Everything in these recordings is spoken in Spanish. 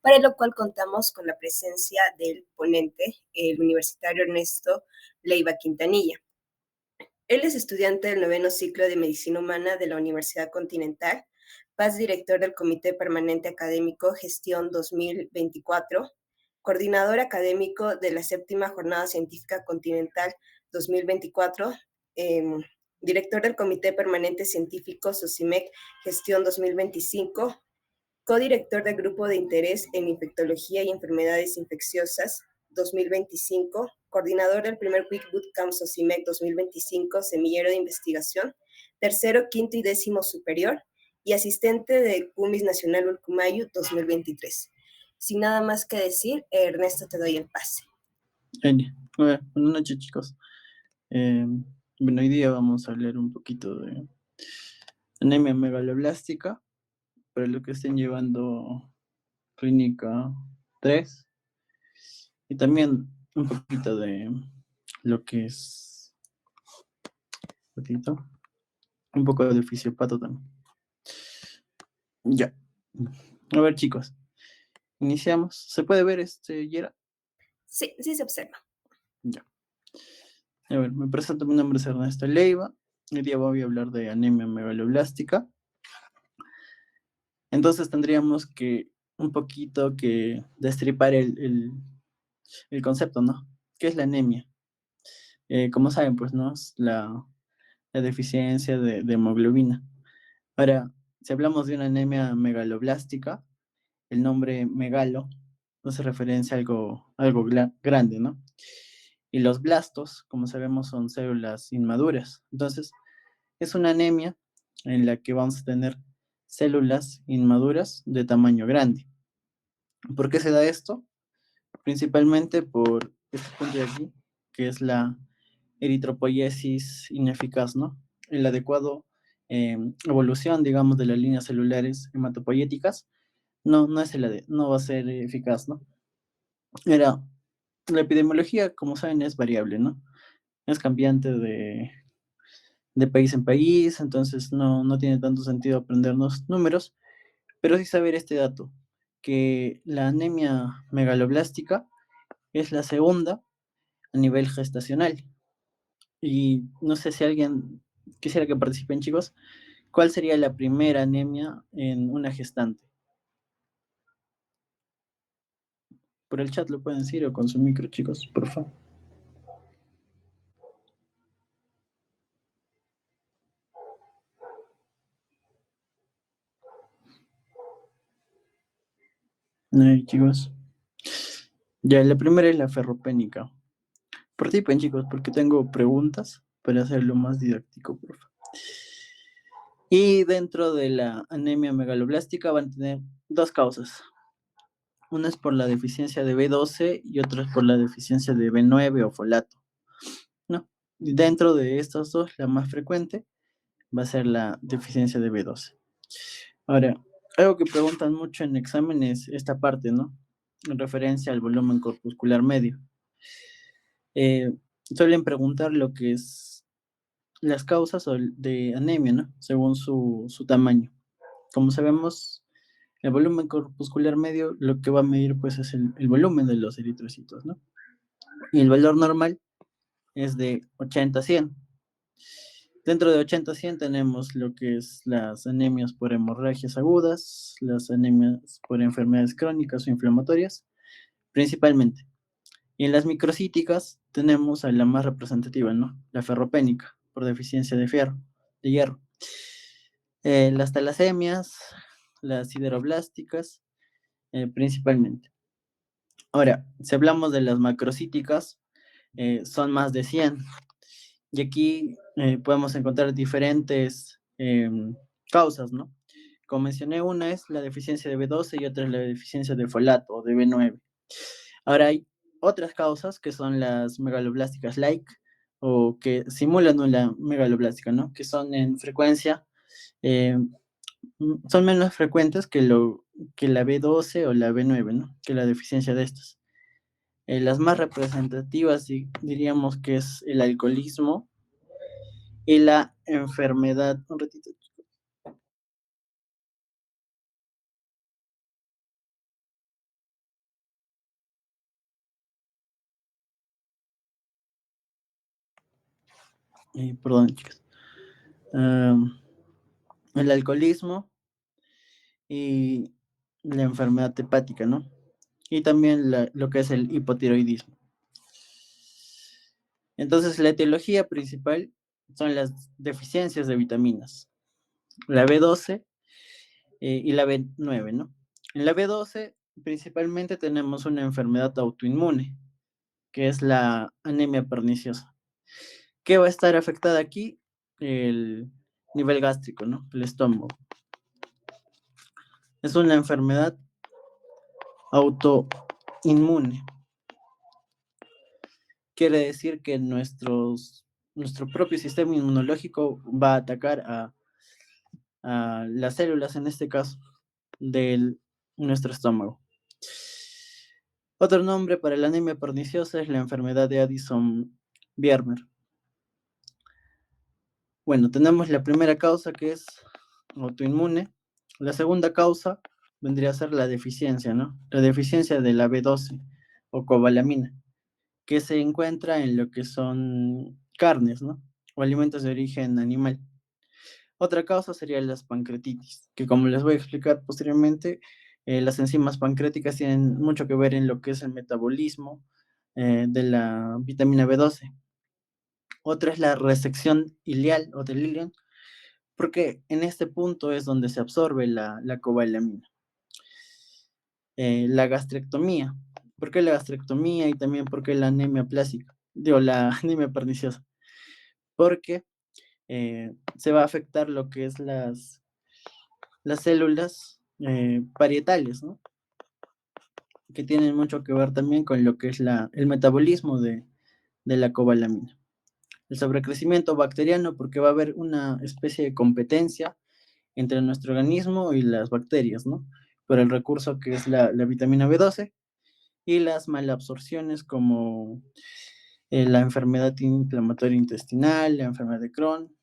para lo cual contamos con la presencia del ponente, el universitario Ernesto Leiva Quintanilla. Él es estudiante del 9º ciclo de Medicina Humana de la Universidad Continental, paz director del Comité Permanente Académico Gestión 2024, coordinador académico de la 7ª Jornada Científica Continental 2024, director del Comité Permanente Científico SOCIMEC Gestión 2025, codirector del Grupo de Interés en Infectología y Enfermedades Infecciosas 2025, coordinador del primer Quick Bootcamp SOCIMEC 2025, semillero de investigación, tercero, quinto y décimo superior, y asistente de CUMIS Nacional Ulcumayu 2023. Sin nada más que decir, Ernesto, te doy el pase. Genial. Buenas noches, chicos. Bueno, hoy día vamos a hablar un poquito de anemia megaloblástica, para lo que estén llevando clínica 3, y también un poquito de lo que es un poco de fisiopato también. Ya. A ver, chicos, iniciamos. ¿Se puede ver Yera? Sí, sí se observa. Ya. A ver, me presento, mi nombre es Ernesto Leiva. Hoy día voy a hablar de anemia megaloblástica. Entonces tendríamos que un poquito que destripar el concepto, ¿no? ¿Qué es la anemia? Como saben, pues, ¿no? Es la deficiencia de hemoglobina. Ahora, si hablamos de una anemia megaloblástica, el nombre megalo hace referencia a algo grande, ¿no? Y los blastos, como sabemos, son células inmaduras. Entonces, es una anemia en la que vamos a tener células inmaduras de tamaño grande. ¿Por qué se da esto? Principalmente por este punto de aquí, que es la eritropoiesis ineficaz, ¿no? El adecuado evolución, digamos, de las líneas celulares hematopoyéticas no va a ser eficaz, ¿no? La epidemiología, como saben, es variable, ¿no? Es cambiante de país en país, entonces no tiene tanto sentido aprendernos números, pero sí saber este dato, que la anemia megaloblástica es la segunda a nivel gestacional. Y no sé si alguien quisiera que participen, chicos, ¿cuál sería la primera anemia en una gestante? Por el chat lo pueden decir o con su micro, chicos, por favor. Chicos. Ya, la primera es la ferropénica. Participen, chicos, porque tengo preguntas para hacerlo más didáctico, por favor. Y dentro de la anemia megaloblástica van a tener dos causas. Una es por la deficiencia de B12 y otra es por la deficiencia de B9 o folato, ¿no? Y dentro de estas dos, la más frecuente va a ser la deficiencia de B12. Ahora, algo que preguntan mucho en exámenes, esta parte, ¿no? En referencia al volumen corpuscular medio. Suelen preguntar lo que es las causas de anemia, ¿no? Según su tamaño. Como sabemos, el volumen corpuscular medio lo que va a medir pues es el volumen de los eritrocitos, ¿no? Y el valor normal es de 80 a 100. Dentro de 80 a 100 tenemos lo que es las anemias por hemorragias agudas, las anemias por enfermedades crónicas o inflamatorias, principalmente. Y en las microcíticas tenemos a la más representativa, ¿no? La ferropénica, por deficiencia de hierro. Las talasemias, las sideroblásticas, principalmente. Ahora, si hablamos de las macrocíticas, son más de 100. Y aquí podemos encontrar diferentes causas, ¿no? Como mencioné, una es la deficiencia de B12 y otra es la deficiencia de folato o de B9. Ahora hay otras causas que son las megaloblásticas like o que simulan una megaloblástica, ¿no? Que son en frecuencia, son menos frecuentes que la B12 o la B9, ¿no? Que la deficiencia de estas. Las más representativas diríamos que es el alcoholismo y la enfermedad, un ratito, perdón, chicas. El alcoholismo y la enfermedad hepática, ¿no? Y también lo que es el hipotiroidismo. Entonces, la etiología principal son las deficiencias de vitaminas, la B12 y la B9, ¿no? En la B12 principalmente tenemos una enfermedad autoinmune, que es la anemia perniciosa. ¿Qué va a estar afectada aquí? El nivel gástrico, ¿no? El estómago. Es una enfermedad autoinmune. Quiere decir que nuestro propio sistema inmunológico va a atacar a las células, en este caso, de nuestro estómago. Otro nombre para la anemia perniciosa es la enfermedad de Addison-Biermer. Bueno, tenemos la primera causa, que es autoinmune. La segunda causa vendría a ser la deficiencia, ¿no? La deficiencia de la B12 o cobalamina, que se encuentra en lo que son carnes, ¿no? O alimentos de origen animal. Otra causa sería las pancreatitis, que como les voy a explicar posteriormente, las enzimas pancreáticas tienen mucho que ver en lo que es el metabolismo de la vitamina B12. Otra es la resección ileal o del ilion, porque en este punto es donde se absorbe la cobalamina. La gastrectomía. ¿Por qué la gastrectomía y también por qué la anemia plástica? Digo, la anemia perniciosa. Porque se va a afectar lo que es las células parietales, ¿no? Que tienen mucho que ver también con lo que es el metabolismo de la cobalamina. El sobrecrecimiento bacteriano, porque va a haber una especie de competencia entre nuestro organismo y las bacterias, ¿no? Por el recurso que es la vitamina B12 y las malabsorciones como la enfermedad inflamatoria intestinal, la enfermedad de Crohn,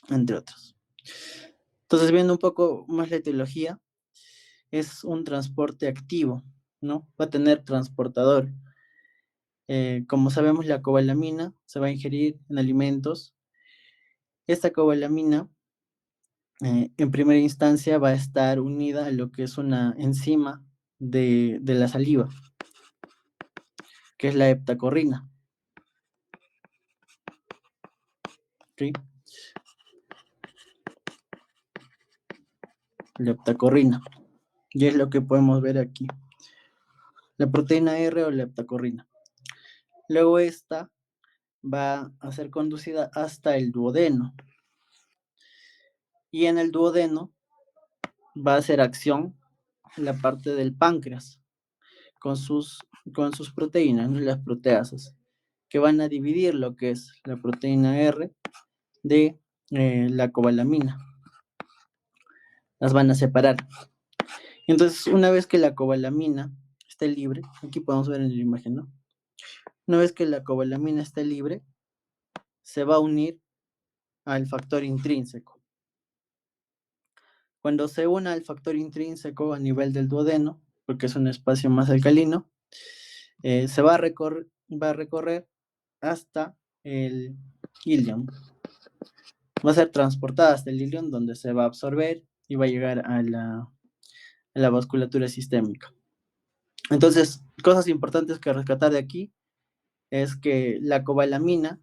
entre otros. Entonces, viendo un poco más la etiología, es un transporte activo, ¿no? Va a tener transportador. Como sabemos, la cobalamina se va a ingerir en alimentos. Esta cobalamina, en primera instancia, va a estar unida a lo que es una enzima de la saliva, que es la heptacorrina. ¿Sí? La heptacorrina. Y es lo que podemos ver aquí. La proteína R o la heptacorrina. Luego esta va a ser conducida hasta el duodeno. Y en el duodeno va a hacer acción la parte del páncreas con sus proteínas, ¿no? Las proteasas, que van a dividir lo que es la proteína R de la cobalamina. Las van a separar. Entonces, una vez que la cobalamina esté libre, aquí podemos ver en la imagen, ¿no? Una vez que la cobalamina esté libre, se va a unir al factor intrínseco. Cuando se una al factor intrínseco a nivel del duodeno, porque es un espacio más alcalino, se va a recorrer hasta el ilion. Va a ser transportada hasta el ilion, donde se va a absorber y va a llegar a la vasculatura sistémica. Entonces, cosas importantes que rescatar de aquí es que la cobalamina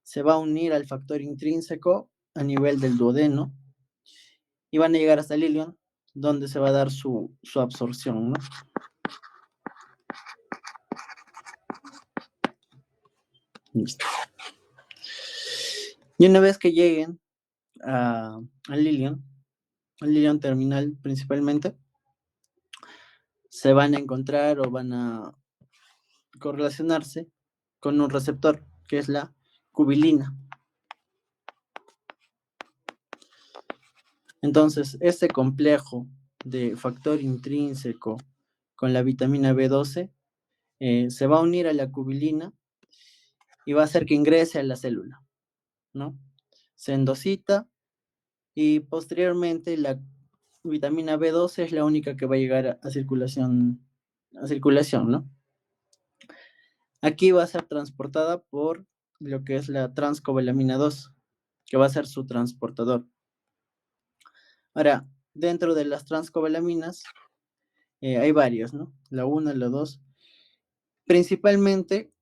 se va a unir al factor intrínseco a nivel del duodeno y van a llegar hasta el ilion, donde se va a dar su absorción, ¿no? Listo. Y una vez que lleguen al ilion terminal principalmente, se van a encontrar o van a correlacionarse con un receptor, que es la cubilina. Entonces, este complejo de factor intrínseco con la vitamina B12 se va a unir a la cubilina y va a hacer que ingrese a la célula, ¿no? Se endocita y posteriormente la vitamina B12 es la única que va a llegar a circulación, ¿no? Aquí va a ser transportada por lo que es la transcobalamina 2, que va a ser su transportador. Ahora, dentro de las transcobalaminas hay varias, ¿no? La 1, la 2. Principalmente,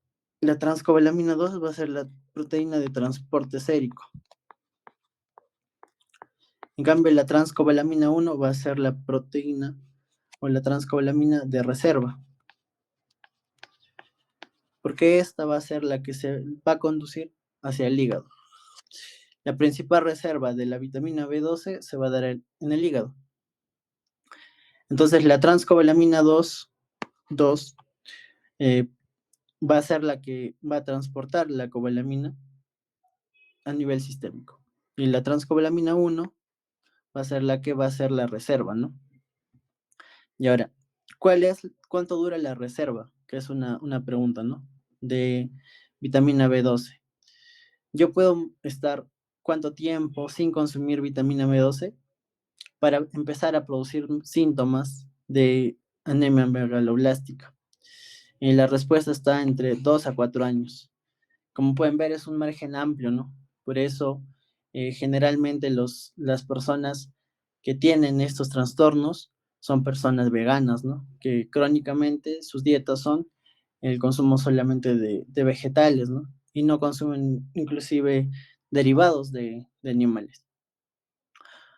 la transcobalamina 2 va a ser la proteína de transporte sérico. En cambio, la transcobalamina 1 va a ser la proteína o la transcobalamina de reserva, porque esta va a ser la que se va a conducir hacia el hígado. La principal reserva de la vitamina B12 se va a dar en el hígado. Entonces, la transcobalamina 2 va a ser la que va a transportar la cobalamina a nivel sistémico. Y la transcobalamina 1 va a ser la que va a ser la reserva, ¿no? Y ahora, cuánto dura la reserva? Que es una pregunta, ¿no? De vitamina B12. Yo puedo estar cuánto tiempo sin consumir vitamina B12 para empezar a producir síntomas de anemia megaloblástica. Y la respuesta está entre 2 a 4 años. Como pueden ver, es un margen amplio, ¿no? Por eso, generalmente las personas que tienen estos trastornos son personas veganas, ¿no? Que crónicamente sus dietas son el consumo solamente de vegetales, ¿no? Y no consumen inclusive derivados de animales.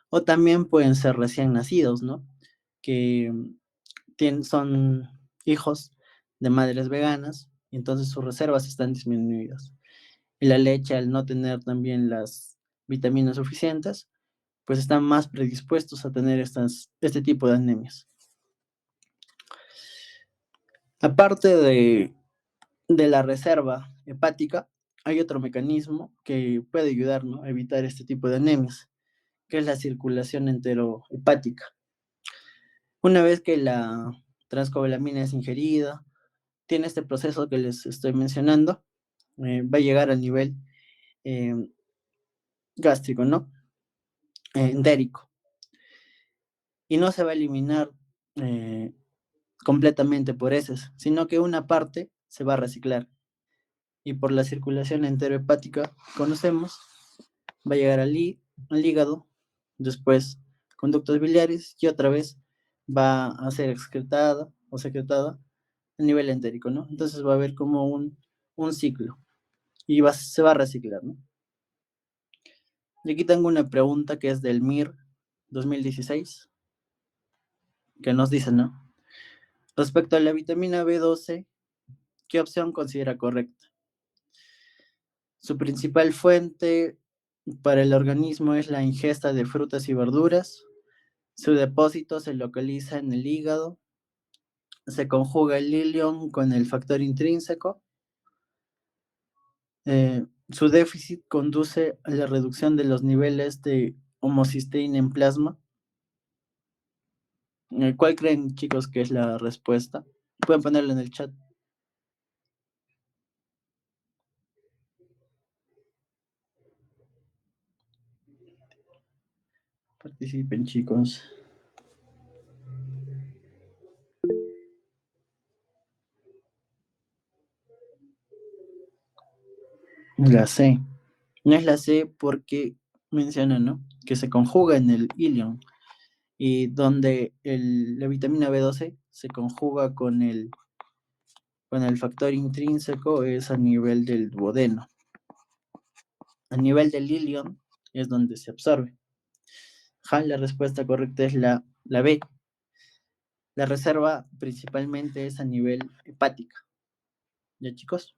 O también pueden ser recién nacidos, ¿no? Que son hijos de madres veganas y entonces sus reservas están disminuidas. Y la leche, al no tener también las vitaminas suficientes, pues están más predispuestos a tener este tipo de anemias. Aparte de la reserva hepática, hay otro mecanismo que puede ayudar, ¿no?, a evitar este tipo de anemias, que es la circulación enterohepática. Una vez que la transcobalamina es ingerida, tiene este proceso que les estoy mencionando, va a llegar al nivel gástrico, ¿no? Entérico. Y no se va a eliminar completamente por heces, sino que una parte se va a reciclar. Y por la circulación enterohepática conocemos, va a llegar al hígado, después conductos biliares y otra vez va a ser excretada o secretada a nivel entérico, ¿no? Entonces va a haber como un ciclo y se va a reciclar, ¿no? Y aquí tengo una pregunta que es del MIR 2016, que nos dice, ¿no? Respecto a la vitamina B12, ¿qué opción considera correcta? Su principal fuente para el organismo es la ingesta de frutas y verduras. Su depósito se localiza en el hígado. Se conjuga el ilion con el factor intrínseco. Su déficit conduce a la reducción de los niveles de homocisteína en plasma. ¿Cuál creen, chicos, que es la respuesta? Pueden ponerlo en el chat. Participen, chicos. La C. No es la C porque menciona, ¿no?, que se conjuga en el ilion y donde la vitamina B12 se conjuga con el factor intrínseco es a nivel del duodeno. A nivel del ilion es donde se absorbe. La respuesta correcta es la B. La reserva principalmente es a nivel hepática. ¿Ya, chicos?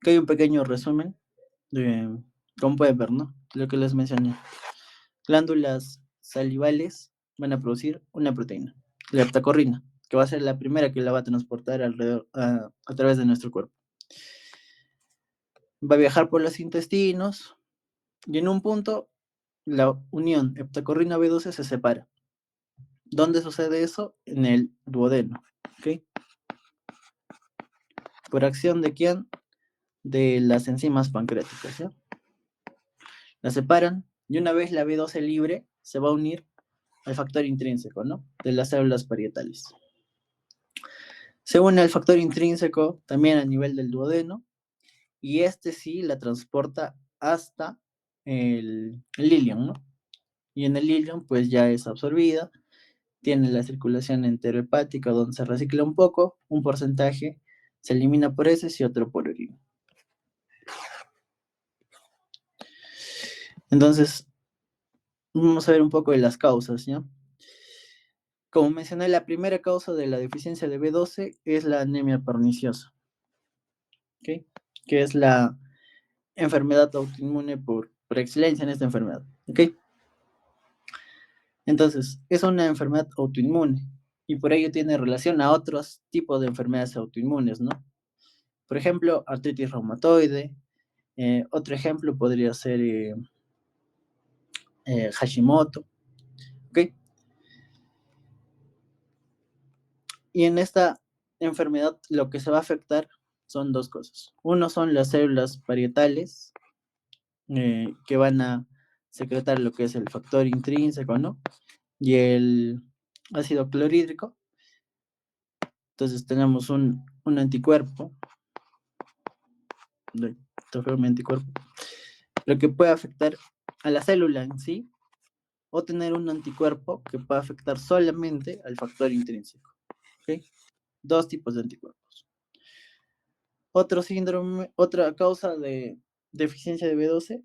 Aquí hay un pequeño resumen de, como pueden ver, ¿no?, lo que les mencioné. Glándulas salivales van a producir una proteína, la heptacorrina, que va a ser la primera que la va a transportar a través de nuestro cuerpo. Va a viajar por los intestinos y en un punto la unión heptacorrina B12 se separa. ¿Dónde sucede eso? En el duodeno. ¿Okay? ¿Por acción de quién? De las enzimas pancreáticas, ¿ya? La separan y una vez la B12 libre se va a unir al factor intrínseco, ¿no?, de las células parietales. Se une al factor intrínseco también a nivel del duodeno y este sí la transporta hasta el ilion, ¿no? Y en el ilion pues ya es absorbida, tiene la circulación enterohepática donde se recicla un poco, un porcentaje se elimina por heces y otro por orina. Entonces, vamos a ver un poco de las causas, ¿ya? Como mencioné, la primera causa de la deficiencia de B12 es la anemia perniciosa, ¿ok? Que es la enfermedad autoinmune por excelencia en esta enfermedad, ¿ok? Entonces, es una enfermedad autoinmune y por ello tiene relación a otros tipos de enfermedades autoinmunes, ¿no? Por ejemplo, artritis reumatoide. Otro ejemplo podría ser Hashimoto, ¿ok? Y en esta enfermedad lo que se va a afectar son dos cosas. Uno son las células parietales, que van a secretar lo que es el factor intrínseco, ¿no? Y el ácido clorhídrico. Entonces tenemos un anticuerpo, un anticuerpo, lo que puede afectar a la célula en sí, o tener un anticuerpo que puede afectar solamente al factor intrínseco. ¿Okay? Dos tipos de anticuerpos. Otro síndrome, otra causa de deficiencia de B12,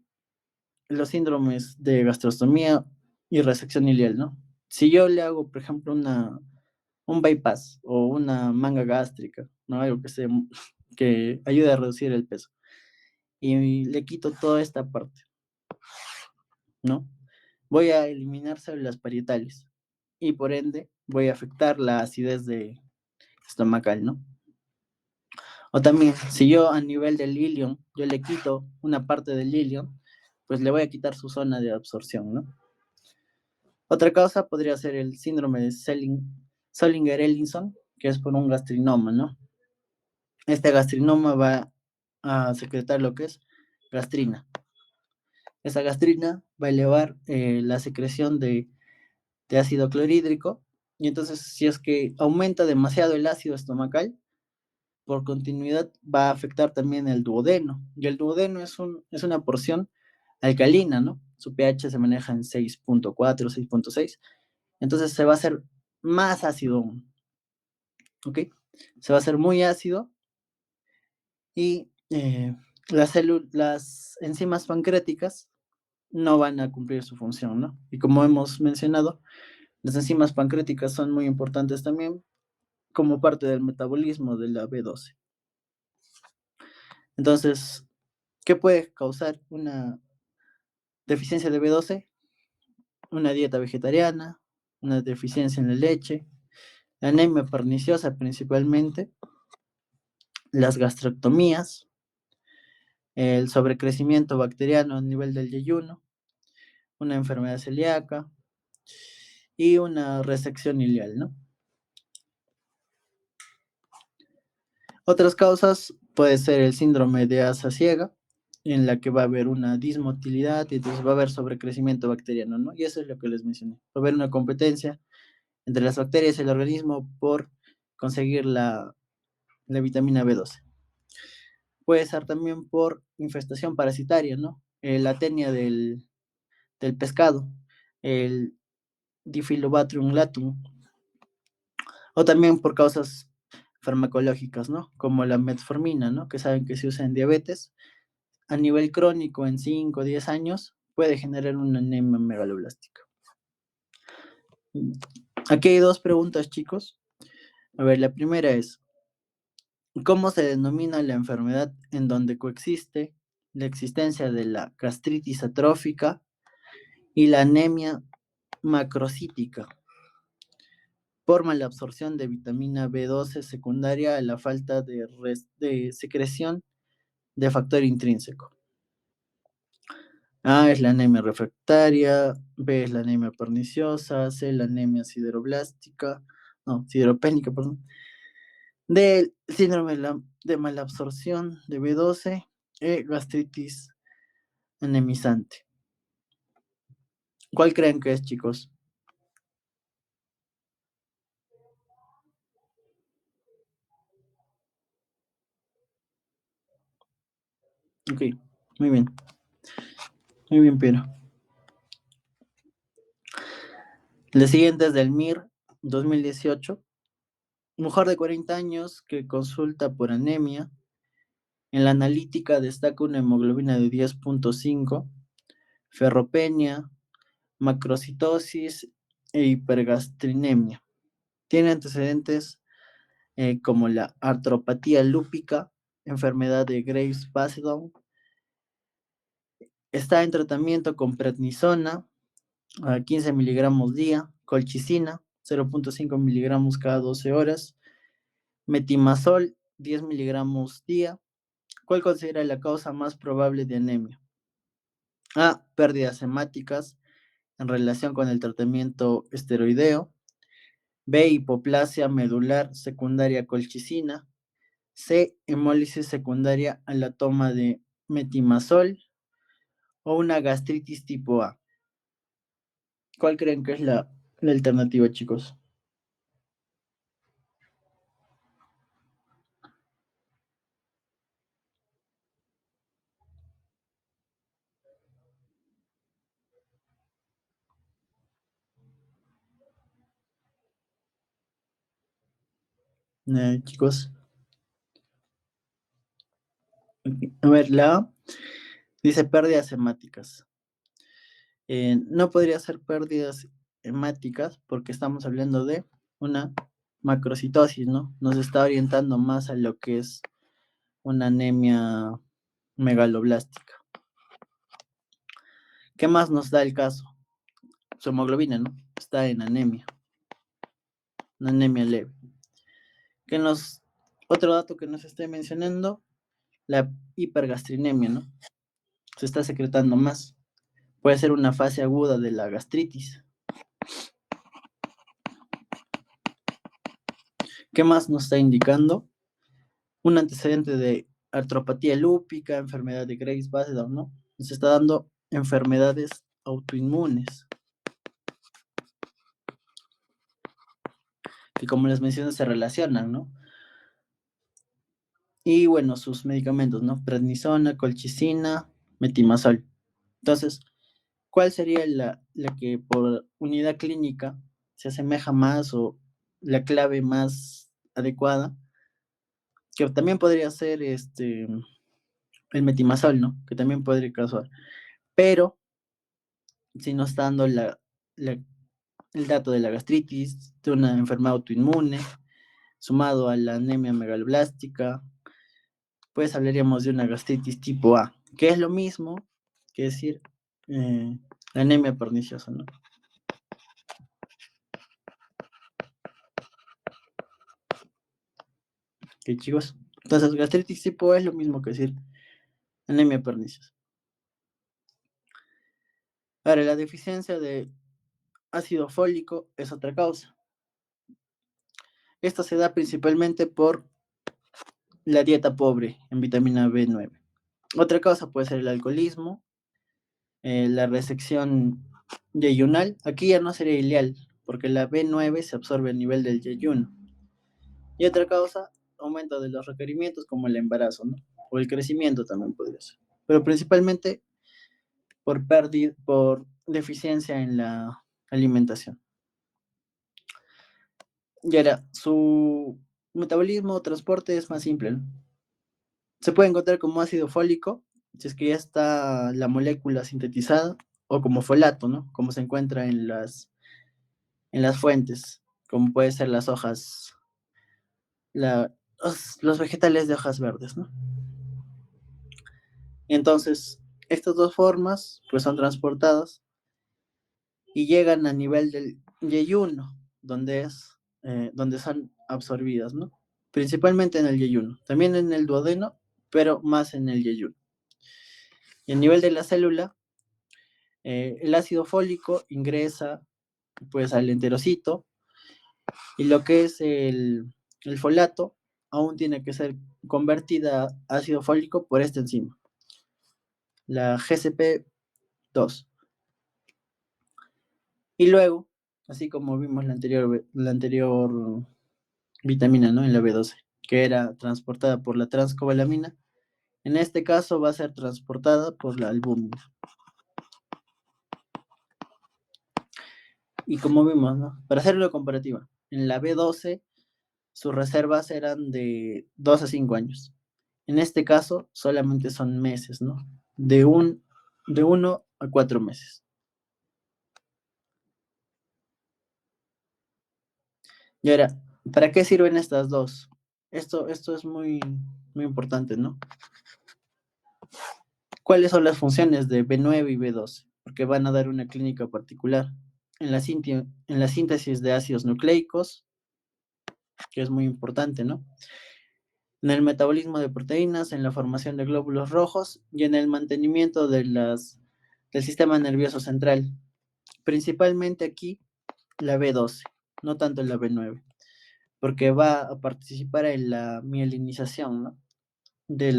los síndromes de gastrostomía y resección ileal, ¿no? Si yo le hago, por ejemplo, un bypass o una manga gástrica, ¿no? Algo que ayude a reducir el peso, y le quito toda esta parte, ¿no? Voy a eliminar células parietales y por ende voy a afectar la acidez estomacal, ¿no? O también, si yo a nivel del ilion, yo le quito una parte del ilion, pues le voy a quitar su zona de absorción, ¿no? Otra causa podría ser el síndrome de Zollinger-Ellison, que es por un gastrinoma, ¿no? Este gastrinoma va a secretar lo que es gastrina. Esa gastrina va a elevar la secreción de ácido clorhídrico, y entonces si es que aumenta demasiado el ácido estomacal, por continuidad va a afectar también el duodeno, y el duodeno es una porción alcalina, ¿no? Su pH se maneja en 6.4, 6.6, entonces se va a hacer más ácido, ¿ok? Se va a hacer muy ácido y las enzimas pancreáticas no van a cumplir su función, ¿no? Y como hemos mencionado, las enzimas pancreáticas son muy importantes también como parte del metabolismo de la B12. Entonces, ¿qué puede causar una deficiencia de B12? Una dieta vegetariana, una deficiencia en la leche, la anemia perniciosa principalmente, las gastroctomías, el sobrecrecimiento bacteriano a nivel del yeyuno, una enfermedad celíaca y una resección ileal, ¿no? Otras causas puede ser el síndrome de asa ciega, en la que va a haber una dismotilidad y entonces va a haber sobrecrecimiento bacteriano, ¿no? Y eso es lo que les mencioné. Va a haber una competencia entre las bacterias y el organismo por conseguir la vitamina B12. Puede ser también por infestación parasitaria, ¿no? La tenia del pescado, el Diphyllobatrium latum, o también por causas farmacológicas, ¿no? Como la metformina, ¿no? Que saben que se usa en diabetes. A nivel crónico, en 5 o 10 años, puede generar una anemia megaloblástica. Aquí hay dos preguntas, chicos. A ver, la primera es, ¿cómo se denomina la enfermedad en donde coexiste la existencia de la gastritis atrófica y la anemia macrocítica por malabsorción de vitamina B12 secundaria a la falta de secreción de factor intrínseco? A es la anemia refractaria, B es la anemia perniciosa, C la anemia sideropénica, perdón. D el síndrome de malabsorción de B12, E gastritis anemizante. ¿Cuál creen que es, chicos? Ok, muy bien. Muy bien, Piero. La siguiente es del MIR 2018. Mujer de 40 años que consulta por anemia. En la analítica destaca una hemoglobina de 10.5, ferropenia, macrocitosis e hipergastrinemia. Tiene antecedentes como la artropatía lúpica, enfermedad de Graves-Basedow. Está en tratamiento con prednisona a 15 miligramos día, colchicina 0.5 miligramos cada 12 horas, metimazol 10 miligramos día. ¿Cuál considera la causa más probable de anemia? A. Pérdidas hemáticas en relación con el tratamiento esteroideo. B. Hipoplasia medular secundaria colchicina. C. Hemólisis secundaria a la toma de metimazol o una gastritis tipo A. ¿Cuál creen que es la alternativa, chicos? Chicos, a ver, la A dice pérdidas hemáticas. No podría ser pérdidas hemáticas porque estamos hablando de una macrocitosis, ¿no? Nos está orientando más a lo que es una anemia megaloblástica. ¿Qué más nos da el caso? Su hemoglobina, ¿no? Está en anemia, una anemia leve. Otro dato que nos esté mencionando, la hipergastrinemia, ¿no? Se está secretando más. Puede ser una fase aguda de la gastritis. ¿Qué más nos está indicando? Un antecedente de artropatía lúpica, enfermedad de Graves-Basedow, ¿no? Nos está dando enfermedades autoinmunes, que como les menciono se relacionan, ¿no? Y bueno, sus medicamentos, ¿no? Prednisona, colchicina, metimazol. Entonces, ¿cuál sería la que por unidad clínica se asemeja más o la clave más adecuada? Que también podría ser el metimazol, ¿no? Que también podría causar. Pero si no está dando el dato de la gastritis, de una enfermedad autoinmune, sumado a la anemia megaloblástica, pues hablaríamos de una gastritis tipo A, que es lo mismo que decir la anemia perniciosa, ¿no? ¿Ok, chicos? Entonces, gastritis tipo A es lo mismo que decir anemia perniciosa. Ahora, la deficiencia de ácido fólico es otra causa. Esto se da principalmente por la dieta pobre en vitamina B9. Otra causa puede ser el alcoholismo, la resección yeyunal. Aquí ya no sería ileal, porque la B9 se absorbe a nivel del yeyuno. Y otra causa, aumento de los requerimientos como el embarazo, ¿no? O el crecimiento también podría ser. Pero principalmente por deficiencia en la alimentación. Y ahora, su metabolismo o transporte es más simple, ¿no? Se puede encontrar como ácido fólico, si es que ya está la molécula sintetizada, o como folato, ¿no? Como se encuentra en las fuentes, como puede ser las hojas, los vegetales de hojas verdes, ¿no? Entonces, estas dos formas, pues son transportadas y llegan a nivel del yeyuno, donde son absorbidas, ¿no? Principalmente en el yeyuno, también en el duodeno, pero más en el yeyuno. Y a nivel de la célula, el ácido fólico ingresa pues al enterocito y lo que es el folato aún tiene que ser convertida a ácido fólico por esta enzima, la GCP2. Y luego, así como vimos la anterior vitamina, ¿no? En la B12, que era transportada por la transcobalamina, En este caso va a ser transportada por la albúmina. Y como vimos, ¿no? Para hacerlo comparativa, en la B12 sus reservas eran de 2 a 5 años. En este caso solamente son meses, ¿no? De 1 a 4 meses. Y ahora, ¿para qué sirven estas dos? Esto es muy, muy importante, ¿no? ¿Cuáles son las funciones de B9 y B12? Porque van a dar una clínica particular. En la síntesis de ácidos nucleicos, que es muy importante, ¿no? En el metabolismo de proteínas, en la formación de glóbulos rojos y en el mantenimiento del sistema nervioso central. Principalmente aquí la B12, no tanto la B9, porque va a participar en la mielinización, ¿no? de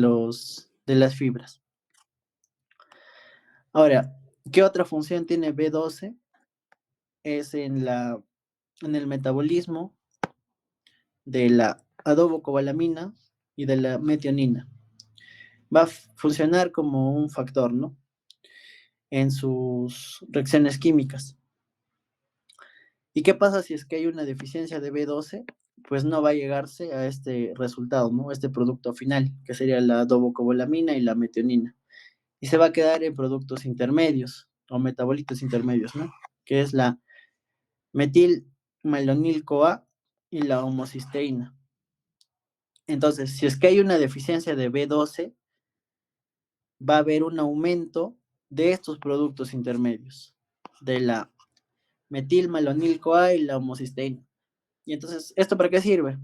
las fibras. Ahora, ¿qué otra función tiene B12? Es en el metabolismo de la adobocobalamina y de la metionina. Va a funcionar como un factor, ¿no? En sus reacciones químicas. ¿Y qué pasa si es que hay una deficiencia de B12? Pues no va a llegarse a este resultado, ¿no? Este producto final, que sería la adobocobalamina y la metionina. Y se va a quedar en productos intermedios o metabolitos intermedios, ¿no? Que es la metilmalonil-CoA y la homocisteína. Entonces, si es que hay una deficiencia de B12, va a haber un aumento de estos productos intermedios, de la metilmalonil-CoA y la homocisteína. Y entonces, ¿esto para qué sirve?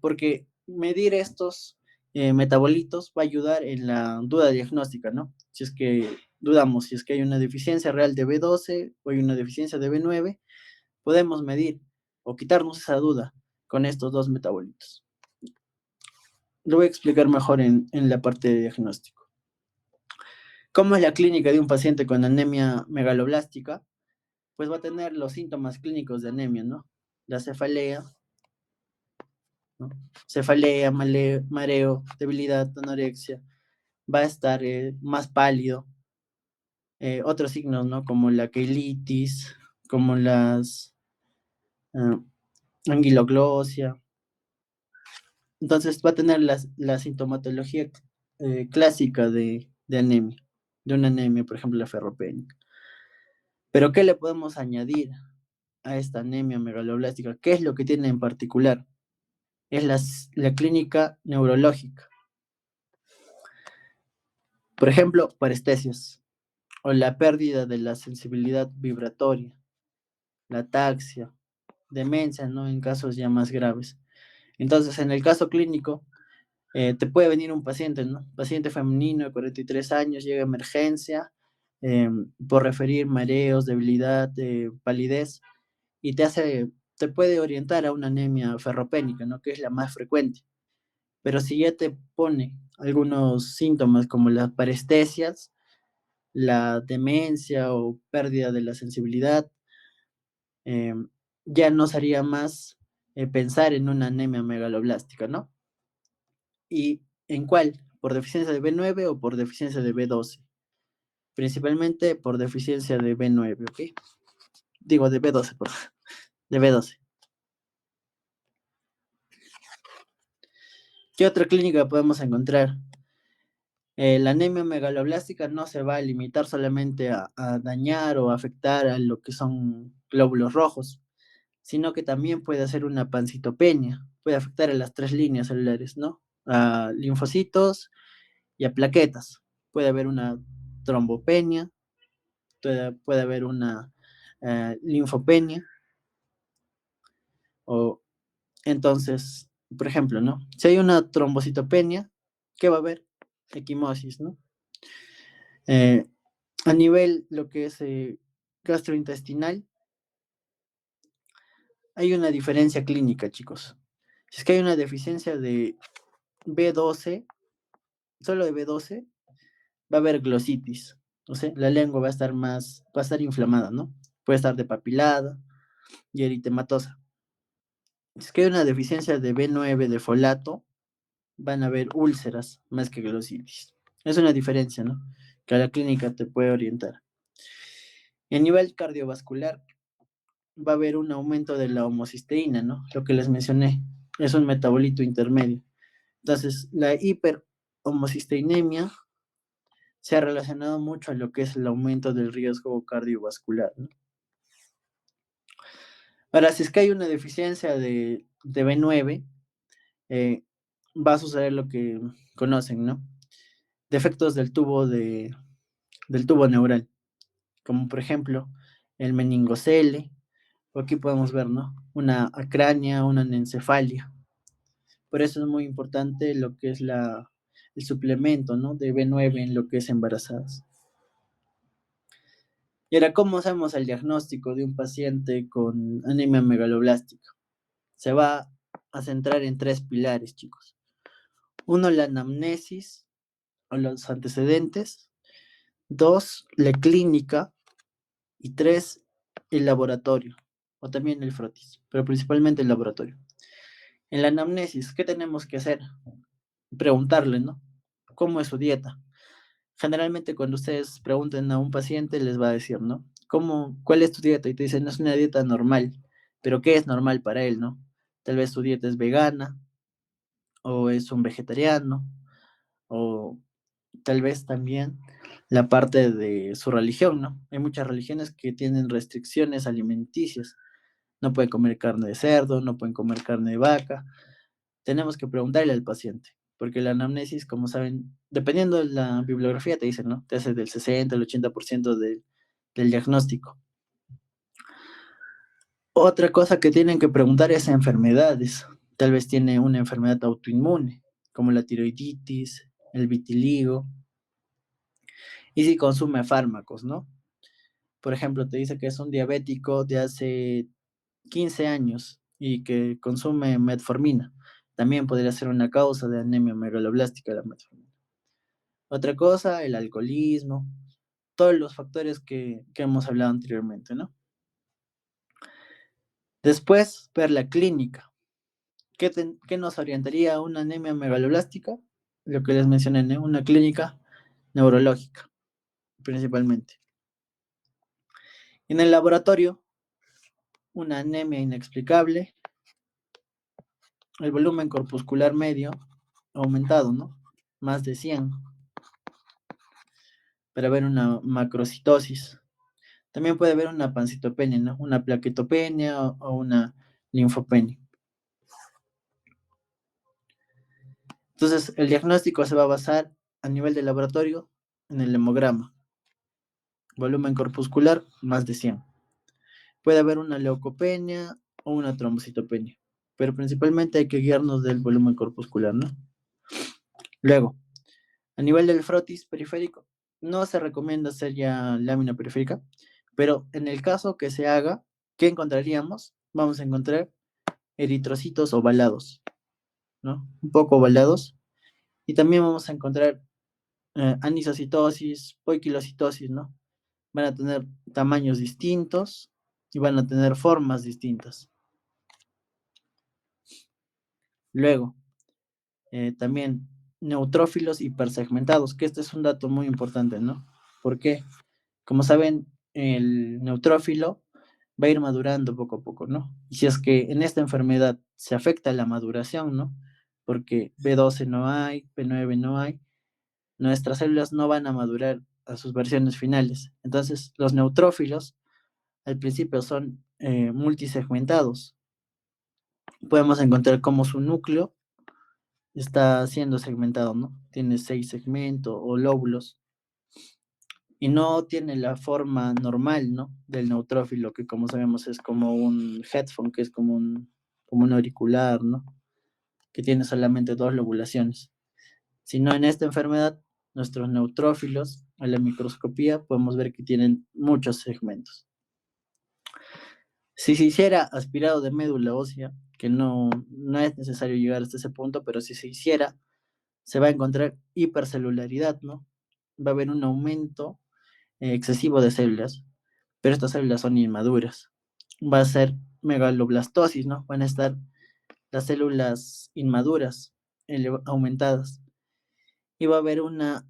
Porque medir estos metabolitos va a ayudar en la duda diagnóstica, ¿no? Si es que dudamos, si es que hay una deficiencia real de B12 o hay una deficiencia de B9, podemos medir o quitarnos esa duda con estos dos metabolitos. Lo voy a explicar mejor en la parte de diagnóstico. ¿Cómo es la clínica de un paciente con anemia megaloblástica? Pues va a tener los síntomas clínicos de anemia, ¿no? La cefalea, ¿no? Cefalea, mareo, debilidad, anorexia. Va a estar más pálido. Otros signos, ¿no? Como la quelitis, como las anguiloglosia. Entonces va a tener la sintomatología clásica de anemia, de una anemia, por ejemplo, la ferropénica. Pero ¿qué le podemos añadir a esta anemia megaloblástica? ¿Qué es lo que tiene en particular? Es la clínica neurológica. Por ejemplo, parestesias o la pérdida de la sensibilidad vibratoria, la ataxia, demencia, ¿no? En casos ya más graves. Entonces, en el caso clínico, te puede venir un paciente, ¿no? Paciente femenino de 43 años, llega a emergencia por referir mareos, debilidad, palidez, y te puede orientar a una anemia ferropénica, ¿no? Que es la más frecuente. Pero si ya te pone algunos síntomas como las parestesias, la demencia o pérdida de la sensibilidad, eh, ya nos haría más pensar en una anemia megaloblástica, ¿no? ¿Y en cuál? ¿Por deficiencia de B9 o por deficiencia de B12? Principalmente por deficiencia de B9, ¿ok? Digo, de B12, perdón, de B12. ¿Qué otra clínica podemos encontrar? La anemia megaloblástica no se va a limitar solamente a dañar o afectar a lo que son glóbulos rojos, sino que también puede hacer una pancitopenia, puede afectar a las 3 líneas celulares, ¿no? A linfocitos y a plaquetas. Puede haber una trombopenia, puede haber una linfopenia, o entonces, por ejemplo, ¿no? Si hay una trombocitopenia, ¿qué va a haber? Equimosis, ¿no? Eh, a nivel lo que es gastrointestinal, hay una diferencia clínica, chicos. Si es que hay una deficiencia de B12, solo de B12, va a haber glositis. O sea, la lengua va a estar inflamada, ¿no? Puede estar depapilada y eritematosa. Si es que hay una deficiencia de B9 de folato, van a haber úlceras más que glositis. Es una diferencia, ¿no? Que la clínica te puede orientar. Y a nivel cardiovascular va a haber un aumento de la homocisteína, ¿no? Lo que les mencioné, es un metabolito intermedio. Entonces, la hiperhomocisteinemia se ha relacionado mucho a lo que es el aumento del riesgo cardiovascular, ¿no? Ahora, si es que hay una deficiencia de B9, va a suceder lo que conocen, ¿no? Defectos del tubo neural, como por ejemplo el meningocele, o aquí podemos ver, ¿no? Una acrania, una anencefalia. Por eso es muy importante lo que es el suplemento, ¿no? De B9 en lo que es embarazadas. Y ahora, ¿cómo hacemos el diagnóstico de un paciente con anemia megaloblástica? Se va a centrar en tres pilares, chicos. Uno, la anamnesis o los antecedentes. Dos, la clínica. Y tres, el laboratorio, o también el frotis, pero principalmente el laboratorio. En la anamnesis, ¿qué tenemos que hacer? Preguntarle, ¿no? ¿Cómo es su dieta? Generalmente cuando ustedes pregunten a un paciente les va a decir, ¿no? ¿Cuál es tu dieta? Y te dicen, no es una dieta normal, pero ¿qué es normal para él, no? Tal vez su dieta es vegana, o es un vegetariano, o tal vez también la parte de su religión, ¿no? Hay muchas religiones que tienen restricciones alimenticias. No pueden comer carne de cerdo, no pueden comer carne de vaca. Tenemos que preguntarle al paciente, porque la anamnesis, como saben, dependiendo de la bibliografía, te dicen, ¿no? Te hace del 60 al 80% del diagnóstico. Otra cosa que tienen que preguntar es enfermedades. Tal vez tiene una enfermedad autoinmune, como la tiroiditis, el vitiligo, y si consume fármacos, ¿no? Por ejemplo, te dice que es un diabético de hace 15 años y que consume metformina. También podría ser una causa de anemia megaloblástica la metformina. Otra cosa, el alcoholismo, todos los factores que hemos hablado anteriormente, ¿no? Después, ver la clínica. ¿Qué nos orientaría a una anemia megaloblástica? Lo que les mencioné, ¿no? Una clínica neurológica, principalmente. En el laboratorio, una anemia inexplicable, el volumen corpuscular medio aumentado, ¿no? Más de 100 para ver una macrocitosis. También puede haber una pancitopenia, ¿no? Una plaquetopenia o una linfopenia. Entonces, el diagnóstico se va a basar a nivel de laboratorio en el hemograma. Volumen corpuscular, más de 100. Puede haber una leucopenia o una trombocitopenia, pero principalmente hay que guiarnos del volumen corpuscular, ¿no? Luego, a nivel del frotis periférico, no se recomienda hacer ya lámina periférica, pero en el caso que se haga, ¿qué encontraríamos? Vamos a encontrar eritrocitos ovalados, ¿no? Un poco ovalados. Y también vamos a encontrar anisocitosis, poiquilocitosis, ¿no? Van a tener tamaños distintos y van a tener formas distintas. Luego, también neutrófilos hipersegmentados, que este es un dato muy importante, ¿no? ¿Por qué? Como saben, el neutrófilo va a ir madurando poco a poco, ¿no? Y si es que en esta enfermedad se afecta la maduración, ¿no? Porque B12 no hay, B9 no hay, nuestras células no van a madurar a sus versiones finales. Entonces, los neutrófilos al principio son multisegmentados. Podemos encontrar cómo su núcleo está siendo segmentado, ¿no? Tiene 6 segmentos o lóbulos y no tiene la forma normal, ¿no? Del neutrófilo, que como sabemos es como un headphone, que es como un auricular, ¿no? Que tiene solamente dos lobulaciones. Sino en esta enfermedad, nuestros neutrófilos, a la microscopía, podemos ver que tienen muchos segmentos. Si se hiciera aspirado de médula ósea, que no es necesario llegar hasta ese punto, pero si se hiciera, se va a encontrar hipercelularidad, ¿no? Va a haber un aumento excesivo de células, pero estas células son inmaduras. Va a ser megaloblastosis, ¿no? Van a estar las células inmaduras aumentadas. Y va a haber una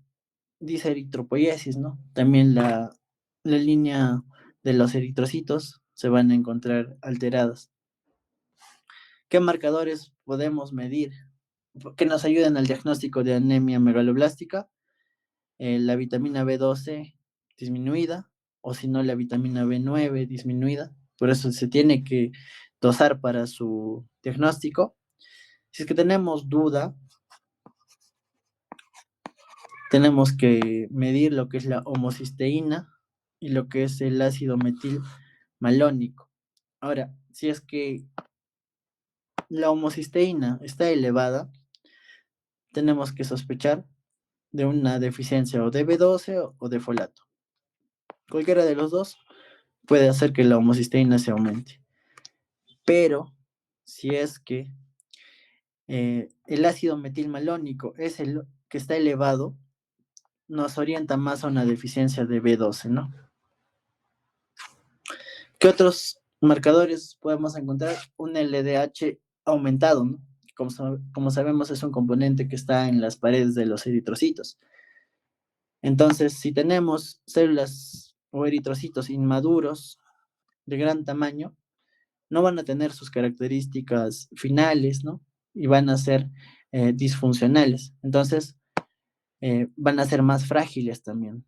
dice eritropoiesis, ¿no? También la línea de los eritrocitos se van a encontrar alteradas. ¿Qué marcadores podemos medir que nos ayuden al diagnóstico de anemia megaloblástica? La vitamina B12 disminuida, o si no, la vitamina B9 disminuida. Por eso se tiene que dosar para su diagnóstico. Si es que tenemos duda, tenemos que medir lo que es la homocisteína y lo que es el ácido metil malónico. Ahora, si es que la homocisteína está elevada, tenemos que sospechar de una deficiencia o de B12 o de folato. Cualquiera de los dos puede hacer que la homocisteína se aumente. Pero si es que el ácido metilmalónico es el que está elevado, nos orienta más a una deficiencia de B12, ¿no? ¿Qué otros marcadores podemos encontrar? Un LDH aumentado, ¿no? Como sabemos, es un componente que está en las paredes de los eritrocitos. Entonces, si tenemos células o eritrocitos inmaduros de gran tamaño, no van a tener sus características finales, ¿no? Y van a ser disfuncionales. Entonces, van a ser más frágiles también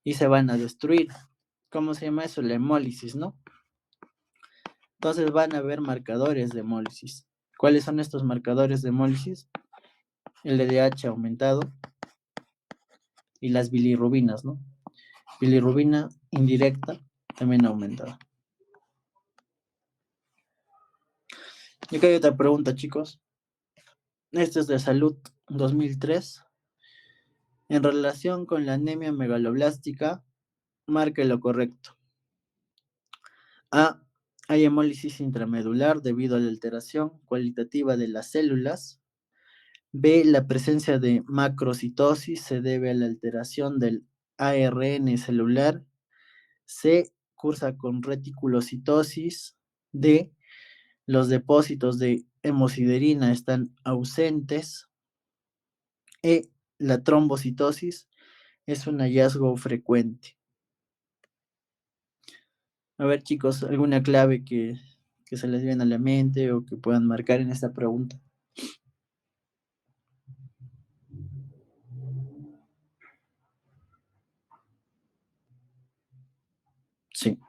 y se van a destruir. ¿Cómo se llama eso? La hemólisis, ¿no? Entonces van a haber marcadores de hemólisis. ¿Cuáles son estos marcadores de hemólisis? El LDH aumentado y las bilirrubinas, ¿no? Bilirrubina indirecta también aumentada. Y acá hay otra pregunta, chicos. Este es de Salud 2003. En relación con la anemia megaloblástica, marque lo correcto. A. Hay hemólisis intramedular debido a la alteración cualitativa de las células. B. La presencia de macrocitosis se debe a la alteración del ARN celular. C. Cursa con reticulocitosis. D. Los depósitos de hemosiderina están ausentes. E. La trombocitosis es un hallazgo frecuente. A ver, chicos, alguna clave que se les viene a la mente o que puedan marcar en esta pregunta. Sí,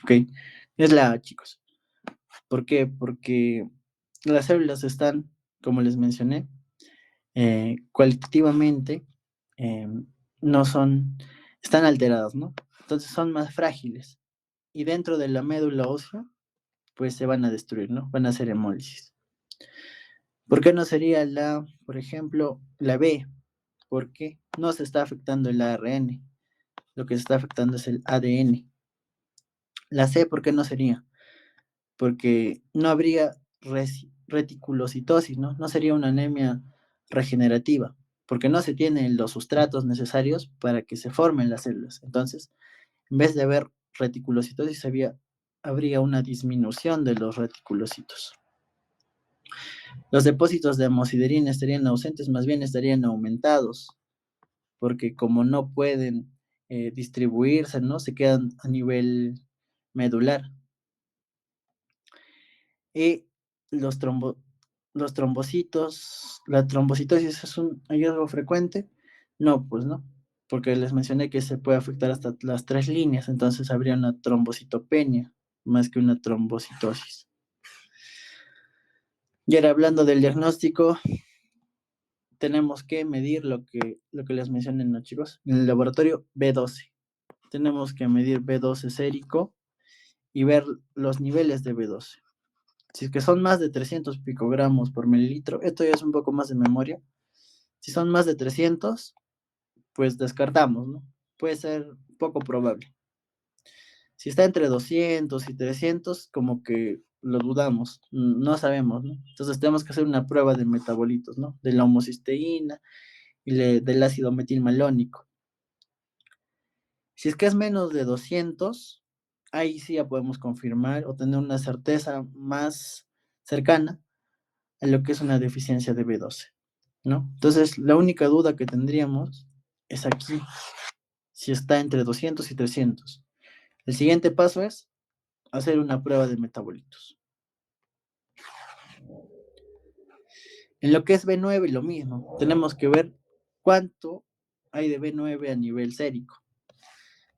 ok. Es la A, chicos. ¿Por qué? Porque las células están, como les mencioné, cualitativamente eh, no son, están alteradas, ¿no? Entonces son más frágiles. Y dentro de la médula ósea, pues se van a destruir, ¿no? Van a hacer hemólisis. ¿Por qué no sería por ejemplo, la B? Porque no se está afectando el ARN, lo que se está afectando es el ADN. La C, ¿por qué no sería? Porque no habría reticulocitosis, ¿no? No sería una anemia regenerativa, porque no se tienen los sustratos necesarios para que se formen las células. Entonces, en vez de haber reticulocitosis, habría una disminución de los reticulocitos. Los depósitos de hemosiderina estarían ausentes, más bien estarían aumentados, porque como no pueden distribuirse, ¿no? Se quedan a nivel medular. Y los, los trombocitos, la trombocitosis es un hallazgo frecuente. No, pues no, porque les mencioné que se puede afectar hasta las 3 líneas, entonces habría una trombocitopenia más que una trombocitosis. Y ahora hablando del diagnóstico, tenemos que medir lo que les mencioné, ¿no, chicos? En el laboratorio B12. Tenemos que medir B12 sérico y ver los niveles de B12. Si es que son más de 300 picogramos por mililitro, esto ya es un poco más de memoria. Si son más de 300, pues descartamos, ¿no? Puede ser poco probable. Si está entre 200 y 300, como que lo dudamos, no sabemos, ¿no? Entonces tenemos que hacer una prueba de metabolitos, ¿no? De la homocisteína y del ácido metilmalónico. Si es que es menos de 200, ahí sí ya podemos confirmar o tener una certeza más cercana a lo que es una deficiencia de B12, ¿no? Entonces, la única duda que tendríamos es aquí, si está entre 200 y 300. El siguiente paso es hacer una prueba de metabolitos. En lo que es B9, lo mismo. Tenemos que ver cuánto hay de B9 a nivel sérico.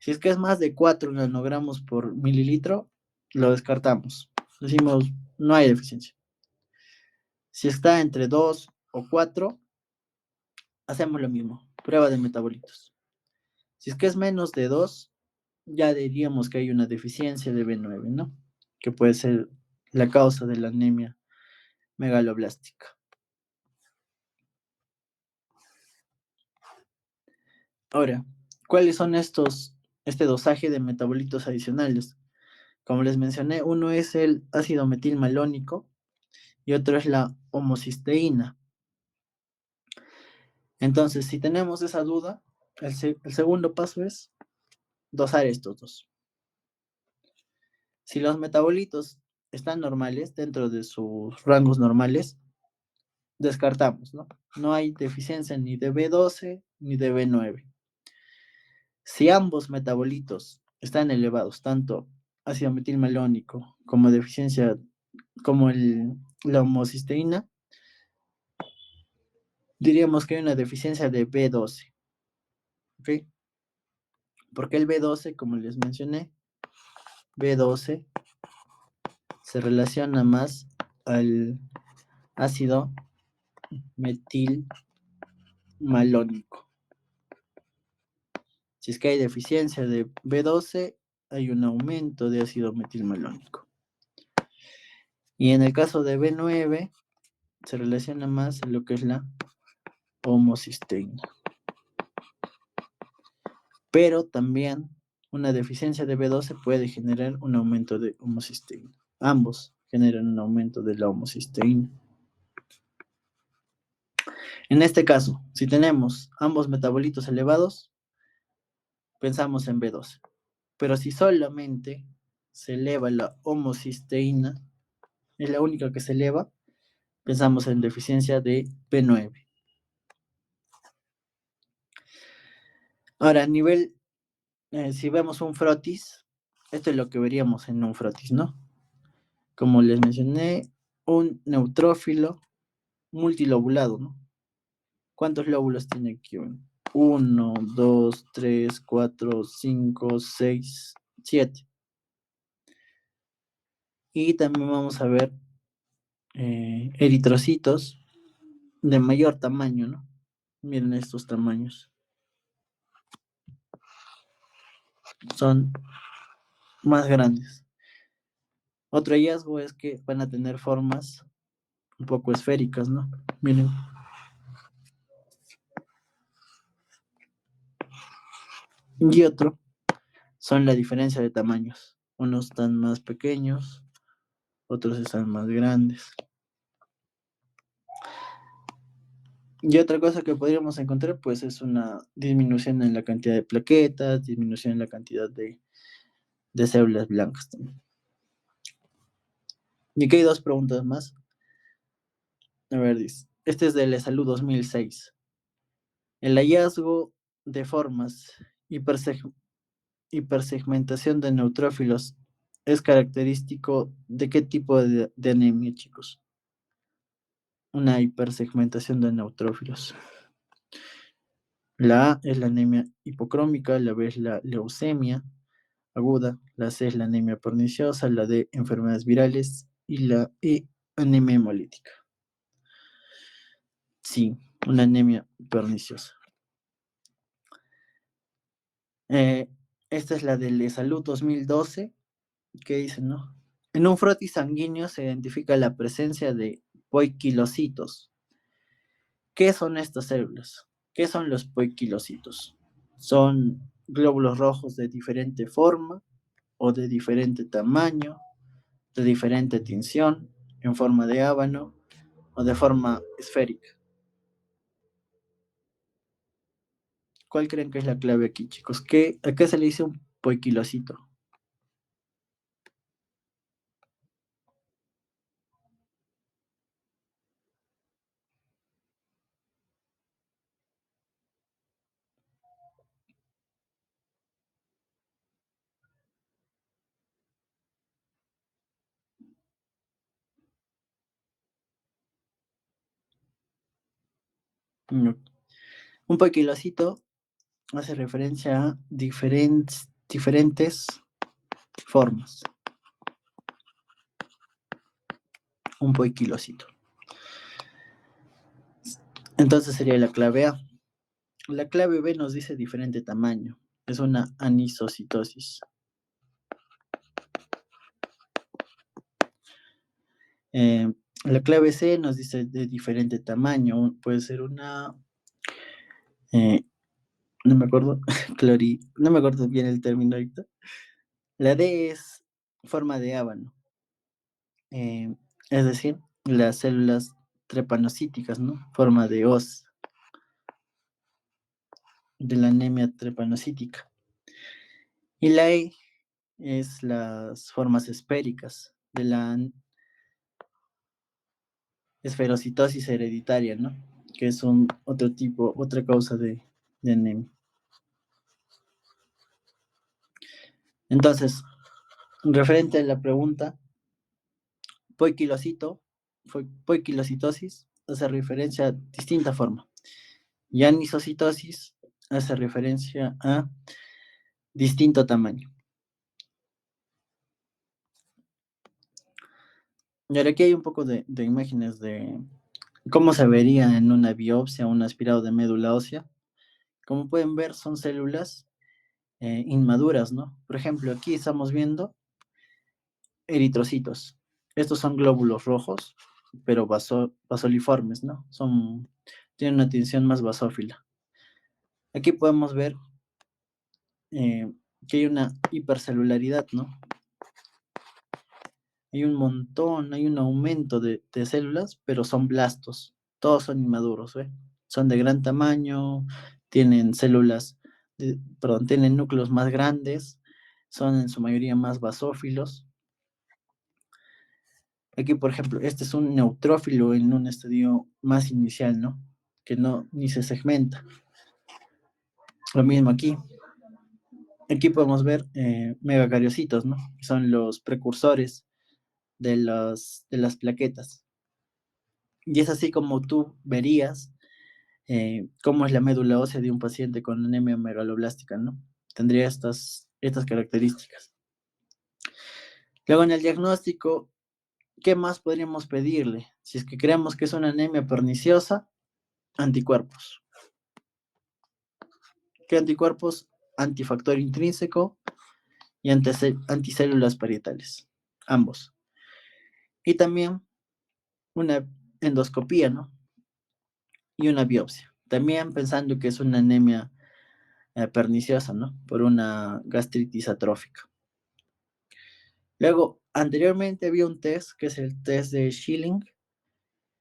Si es que es más de 4 nanogramos por mililitro, lo descartamos. Decimos, no hay deficiencia. Si está entre 2 o 4, hacemos lo mismo, prueba de metabolitos. Si es que es menos de 2, ya diríamos que hay una deficiencia de B9, ¿no? Que puede ser la causa de la anemia megaloblástica. Ahora, ¿cuáles son este dosaje de metabolitos adicionales? Como les mencioné, uno es el ácido metilmalónico y otro es la homocisteína. Entonces, si tenemos esa duda, el segundo paso es dosar estos dos. Si los metabolitos están normales, dentro de sus rangos normales, descartamos, ¿no? No hay deficiencia ni de B12 ni de B9. Si ambos metabolitos están elevados, tanto ácido metilmalónico como deficiencia, como la homocisteína, diríamos que hay una deficiencia de B12, ¿ok? Porque el B12, como les mencioné, B12 se relaciona más al ácido metilmalónico. Si es que hay deficiencia de B12, hay un aumento de ácido metilmalónico. Y en el caso de B9, se relaciona más a lo que es la homocisteína. Pero también una deficiencia de B12 puede generar un aumento de homocisteína. Ambos generan un aumento de la homocisteína. En este caso, si tenemos ambos metabolitos elevados, pensamos en B12. Pero si solamente se eleva la homocisteína, es la única que se eleva, pensamos en deficiencia de B9. Ahora, a nivel, si vemos un frotis, esto es lo que veríamos en un frotis, ¿no? Como les mencioné, un neutrófilo multilobulado, ¿no? ¿Cuántos lóbulos tiene aquí? 1, 2, 3, 4, 5, 6, 7. Y también vamos a ver eritrocitos de mayor tamaño, ¿no? Miren estos tamaños. Son más grandes. Otro hallazgo es que van a tener formas un poco esféricas, ¿no? Miren. Y otro son la diferencia de tamaños. Unos están más pequeños, otros están más grandes. Y otra cosa que podríamos encontrar, pues, es una disminución en la cantidad de plaquetas, disminución en la cantidad de células blancas también. Y aquí hay dos preguntas más. A ver, dice, este es del Salud 2006. El hallazgo de formas hipersegmentación de neutrófilos es característico de qué tipo de anemia, chicos. Una hipersegmentación de neutrófilos. La A es la anemia hipocrómica, la B es la leucemia aguda, la C es la anemia perniciosa, la D enfermedades virales y la E anemia hemolítica. Sí, una anemia perniciosa. Esta es la del Salud 2012, que dice, ¿no? En un frotis sanguíneo se identifica la presencia de poiquilocitos. ¿Qué son estas células? ¿Qué son los poiquilocitos? Son glóbulos rojos de diferente forma o de diferente tamaño, de diferente tinción, en forma de ábano o de forma esférica. ¿Cuál creen que es la clave aquí, chicos? ¿A qué se le dice un poiquilocito? No. Un poquilocito hace referencia a diferentes formas. Un poquilocito. Entonces sería la clave A. La clave B nos dice diferente tamaño. Es una anisocitosis. La clave C nos dice de diferente tamaño. Puede ser una... no me acuerdo, no me acuerdo bien el término ahorita. La D es forma de ábano. Es decir, las células trepanocíticas, ¿no? Forma de hoz, de la anemia trepanocítica. Y la E es las formas esféricas de la esferocitosis hereditaria, ¿no? Que es otro tipo, otra causa de anemia. Entonces, referente a la pregunta, poiquilocitosis hace referencia a distinta forma. Y anisocitosis hace referencia a distinto tamaño. Y ahora aquí hay un poco de imágenes de cómo se vería en una biopsia un aspirado de médula ósea. Como pueden ver, son células inmaduras, ¿no? Por ejemplo, aquí estamos viendo eritrocitos. Estos son glóbulos rojos, pero basoliformes, ¿no? Tienen una tensión más basófila. Aquí podemos ver que hay una hipercelularidad, ¿no? Hay un montón, hay un aumento de células, pero son blastos. Todos son inmaduros, ¿ve? Son de gran tamaño, tienen tienen núcleos más grandes, son en su mayoría más basófilos. Aquí, por ejemplo, este es un neutrófilo en un estadio más inicial, ¿no? Que ni se segmenta. Lo mismo aquí. Aquí podemos ver megacariocitos, ¿no? Que son los precursores de las plaquetas. Y es así como tú verías cómo es la médula ósea de un paciente con anemia megaloblástica, ¿no? Tendría estas características. Luego en el diagnóstico, ¿qué más podríamos pedirle? Si es que creemos que es una anemia perniciosa, anticuerpos. ¿Qué anticuerpos? Antifactor intrínseco y anticélulas parietales, ambos. Y también una endoscopía, ¿no? Y una biopsia. También pensando que es una anemia perniciosa, ¿no? Por una gastritis atrófica. Luego, anteriormente había un test, que es el test de Schilling,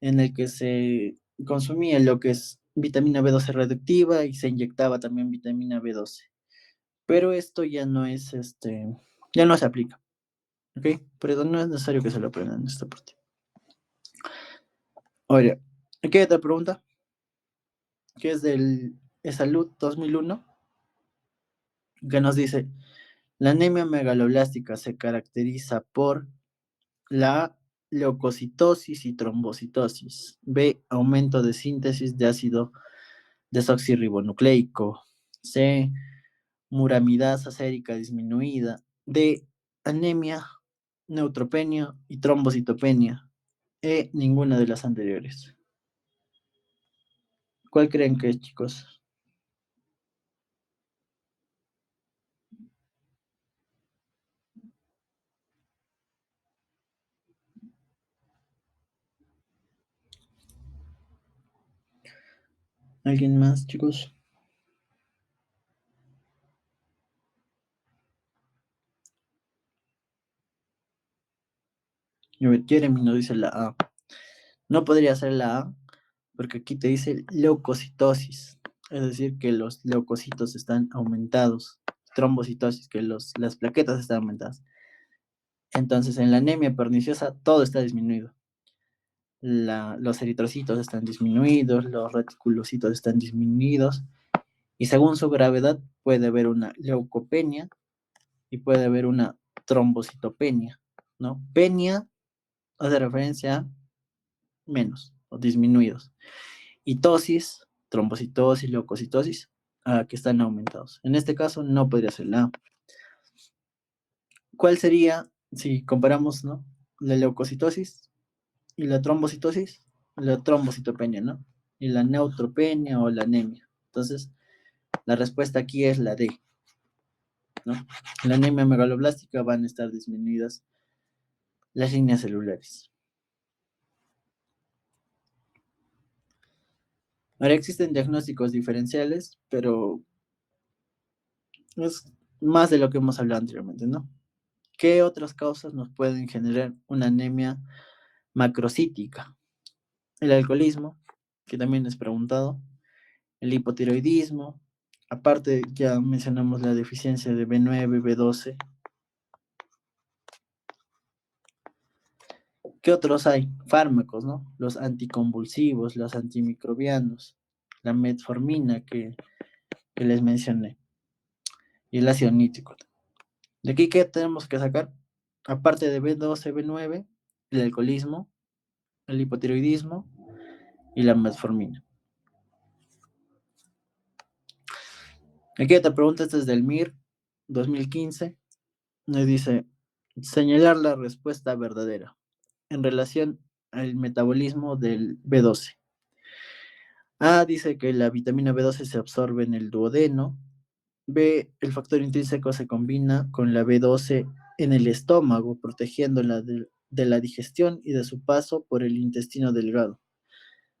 en el que se consumía lo que es vitamina B12 reductiva y se inyectaba también vitamina B12. Pero esto ya no se aplica, ¿ok? Pero no es necesario que se lo aprendan en esta parte. Ahora, aquí hay otra pregunta, que es del Salud 2001, que nos dice, la anemia megaloblástica se caracteriza por la A, leucocitosis y trombocitosis. B, aumento de síntesis de ácido desoxirribonucleico. C, muramidasa sérica disminuida. D, anemia, neutropenia y trombocitopenia. E, ninguna de las anteriores. ¿Cuál creen que es, chicos? ¿Alguien más, chicos? A ver, Jeremy nos dice la A. No podría ser la A, porque aquí te dice leucocitosis, es decir, que los leucocitos están aumentados, trombocitosis, que las plaquetas están aumentadas. Entonces, en la anemia perniciosa, todo está disminuido. Los eritrocitos están disminuidos, los reticulocitos están disminuidos, y según su gravedad puede haber una leucopenia y puede haber una trombocitopenia, ¿no? Penia hace referencia a menos o disminuidos. Y tosis trombocitosis, leucocitosis, que están aumentados. En este caso no podría ser la A. ¿Cuál sería, si comparamos, ¿no?, la leucocitosis y la trombocitosis? La trombocitopenia, ¿no? Y la neutropenia o la anemia. Entonces, la respuesta aquí es la D, ¿no? La anemia megaloblástica van a estar disminuidas las líneas celulares. Ahora existen diagnósticos diferenciales, pero es más de lo que hemos hablado anteriormente, ¿no? ¿Qué otras causas nos pueden generar una anemia macrocítica? El alcoholismo, que también es preguntado, el hipotiroidismo, aparte ya mencionamos la deficiencia de B9, B12. ¿Qué otros hay? Fármacos, ¿no? Los anticonvulsivos, los antimicrobianos, la metformina que les mencioné, y el ácido nítrico. De aquí, ¿qué tenemos que sacar? Aparte de B12, B9, el alcoholismo, el hipotiroidismo y la metformina. Aquí otra pregunta, esta es del MIR 2015. Nos dice, señalar la respuesta verdadera en relación al metabolismo del B12. A dice que la vitamina B12 se absorbe en el duodeno. B, el factor intrínseco se combina con la B12 en el estómago, protegiéndola de la digestión y de su paso por el intestino delgado.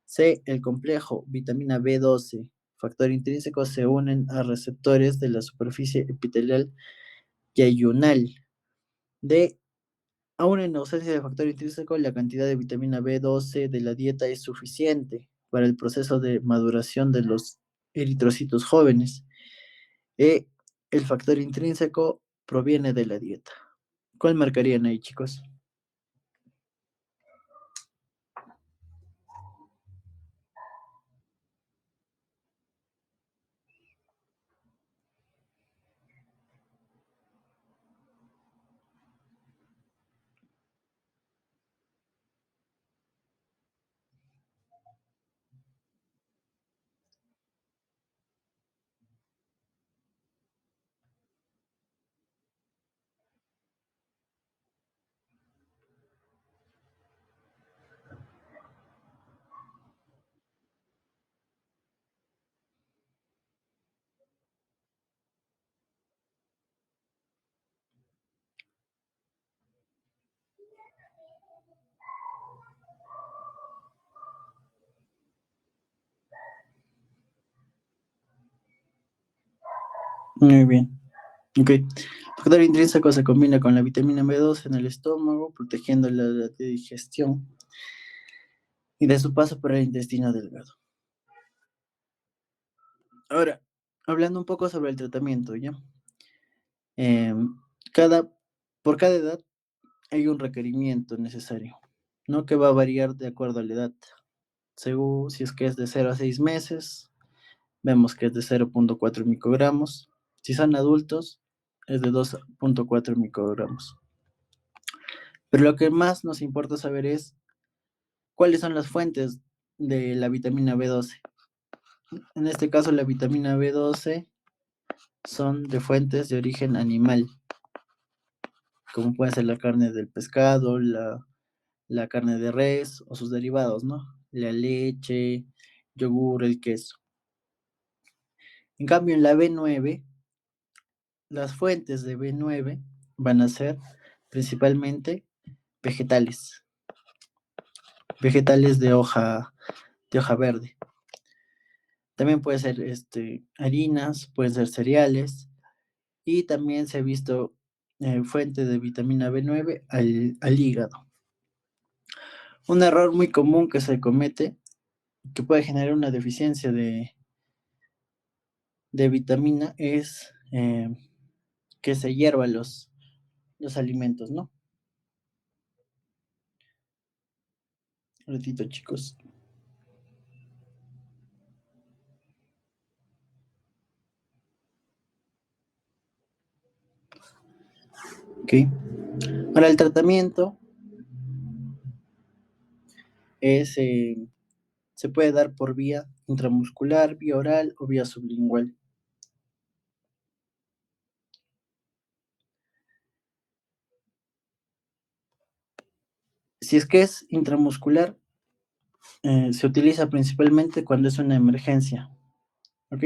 C, el complejo vitamina B12, factor intrínseco se unen a receptores de la superficie epitelial yayunal. D, aún en ausencia de factor intrínseco, la cantidad de vitamina B12 de la dieta es suficiente para el proceso de maduración de los eritrocitos jóvenes. E, el factor intrínseco proviene de la dieta. ¿Cuál marcarían ahí, chicos? Muy bien. Ok. El factor intrínseco se combina con la vitamina B12 en el estómago, protegiendo la digestión y de su paso por el intestino delgado. Ahora, hablando un poco sobre el tratamiento, ¿ya? Em, cada, por cada edad hay un requerimiento necesario, ¿no? Que va a variar de acuerdo a la edad. Según si es que es de 0 a 6 meses, vemos que es de 0,4 microgramos. Si son adultos, es de 2,4 microgramos. Pero lo que más nos importa saber es cuáles son las fuentes de la vitamina B12. En este caso, la vitamina B12 son de fuentes de origen animal, como puede ser la carne del pescado, la carne de res o sus derivados, ¿no? La leche, yogur, el queso. En cambio, en la B9, las fuentes de B9 van a ser principalmente vegetales, vegetales de hoja verde. También puede ser harinas, pueden ser cereales, y también se ha visto fuente de vitamina B9 al hígado. Un error muy común que se comete, que puede generar una deficiencia de vitamina, es que se hiervan los alimentos, ¿no? Un ratito, chicos. Ok. Ahora, el tratamiento es se puede dar por vía intramuscular, vía oral o vía sublingual. Si es que es intramuscular, se utiliza principalmente cuando es una emergencia, ¿ok?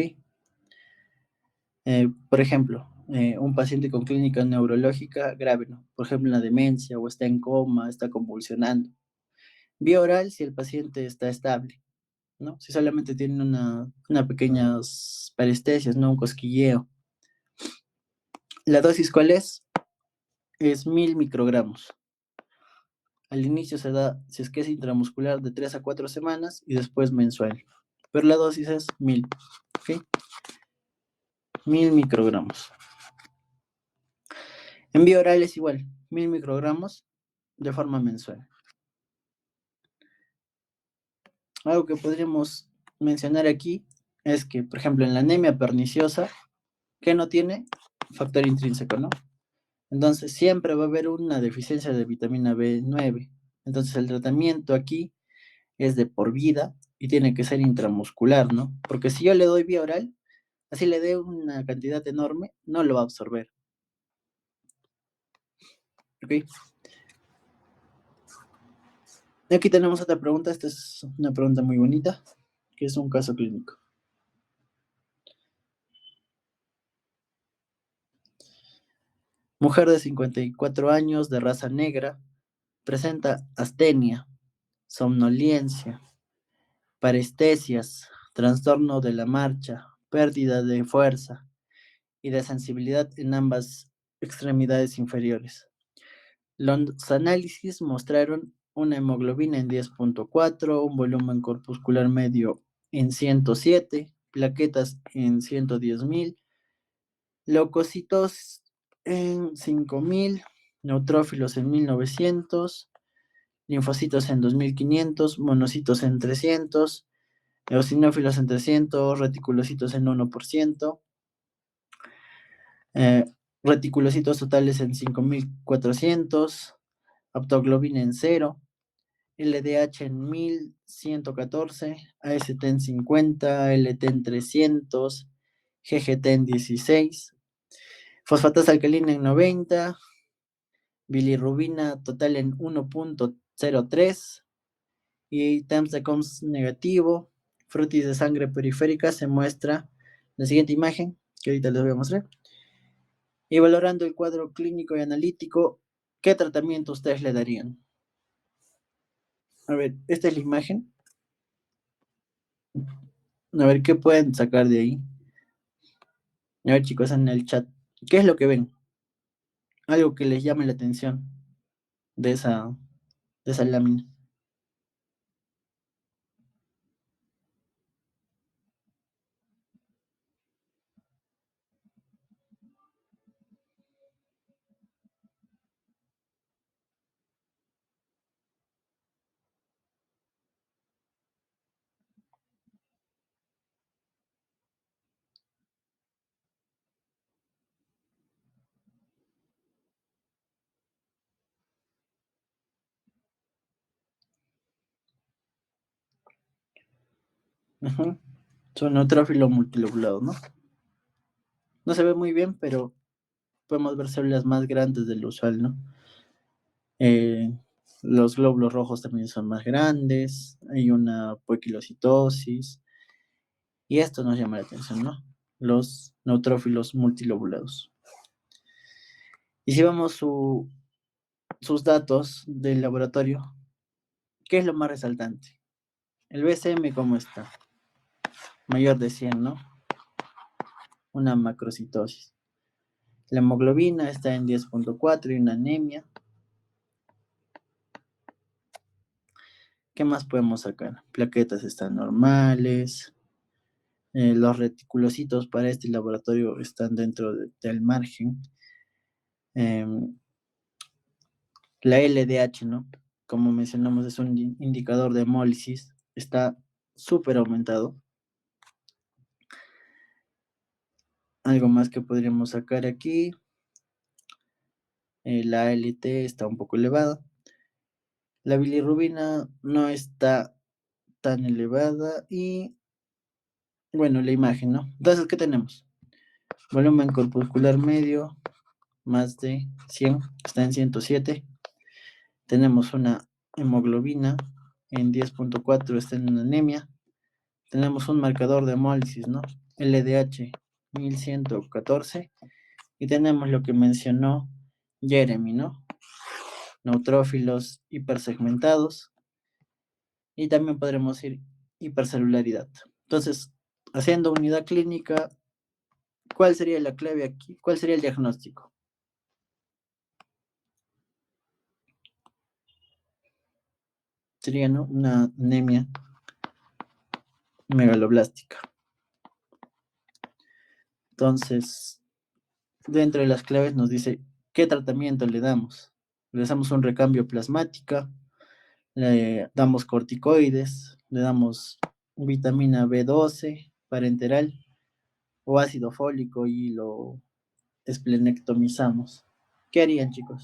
Por ejemplo, un paciente con clínica neurológica grave, ¿no? Por ejemplo, una demencia o está en coma, está convulsionando. Vía oral si el paciente está estable, ¿no? Si solamente tiene una pequeña parestesias, ¿no? Un cosquilleo. ¿La dosis cuál es? Es 1000 microgramos. Al inicio se da, si es que es intramuscular, de 3 a 4 semanas y después mensual. Pero la dosis es 1000, ¿ok? 1000 microgramos. En vía oral es igual, 1000 microgramos de forma mensual. Algo que podríamos mencionar aquí es que, por ejemplo, en la anemia perniciosa, ¿qué no tiene? Factor intrínseco, ¿no? Entonces siempre va a haber una deficiencia de vitamina B9. Entonces el tratamiento aquí es de por vida y tiene que ser intramuscular, ¿no? Porque si yo le doy vía oral, así le dé una cantidad enorme, no lo va a absorber. ¿Ok? Aquí tenemos otra pregunta. Esta es una pregunta muy bonita, que es un caso clínico. Mujer de 54 años, de raza negra, presenta astenia, somnolencia, parestesias, trastorno de la marcha, pérdida de fuerza y de sensibilidad en ambas extremidades inferiores. Los análisis mostraron una hemoglobina en 10.4, un volumen corpuscular medio en 107, plaquetas en 110.000, leucocitos en 5.000, neutrófilos en 1900, linfocitos en 2500, monocitos en 300, eosinófilos en 300, reticulocitos en 1%, eh, reticulocitos totales en 5400, aptoglobina en 0, LDH en 1114, AST en 50, LT en 300, GGT en 16, fosfatasa alcalina en 90, bilirrubina total en 1.03 y TAMS de COMS negativo, frutis de sangre periférica se muestra la siguiente imagen, que ahorita les voy a mostrar. Y valorando el cuadro clínico y analítico, ¿qué tratamiento ustedes le darían? A ver, esta es la imagen. A ver, ¿qué pueden sacar de ahí? A ver, chicos, en el chat, ¿qué es lo que ven? Algo que les llame la atención de esa lámina. Ajá. Son neutrófilo multilobulado, ¿no? No se ve muy bien, pero podemos ver células más grandes del usual, ¿no? Los glóbulos rojos también son más grandes, hay una poiquilocitosis, y esto nos llama la atención, ¿no? Los neutrófilos multilobulados. Y si vemos sus datos del laboratorio, ¿qué es lo más resaltante? El BCM, ¿cómo está? Mayor de 100, ¿no? Una macrocitosis. La hemoglobina está en 10.4 y una anemia. ¿Qué más podemos sacar? Plaquetas están normales. Los reticulocitos para este laboratorio están dentro del margen. La LDH, ¿no? Como mencionamos, es un indicador de hemólisis. Está súper aumentado. Algo más que podríamos sacar aquí. La ALT está un poco elevada. La bilirrubina no está tan elevada y, bueno, la imagen, ¿no? Entonces, ¿qué tenemos? Volumen corpuscular medio, más de 100, está en 107. Tenemos una hemoglobina en 10.4, está en anemia. Tenemos un marcador de hemólisis, ¿no? LDH 1114. Y tenemos lo que mencionó Jeremy, ¿no? Neutrófilos hipersegmentados. Y también podremos ir hipercelularidad. Entonces, haciendo unidad clínica, ¿cuál sería la clave aquí? ¿Cuál sería el diagnóstico? Sería, ¿no?, una anemia megaloblástica. Entonces, dentro de las claves nos dice qué tratamiento le damos. Le damos un recambio plasmática, le damos corticoides, le damos vitamina B12 parenteral o ácido fólico y lo esplenectomizamos. ¿Qué harían, chicos?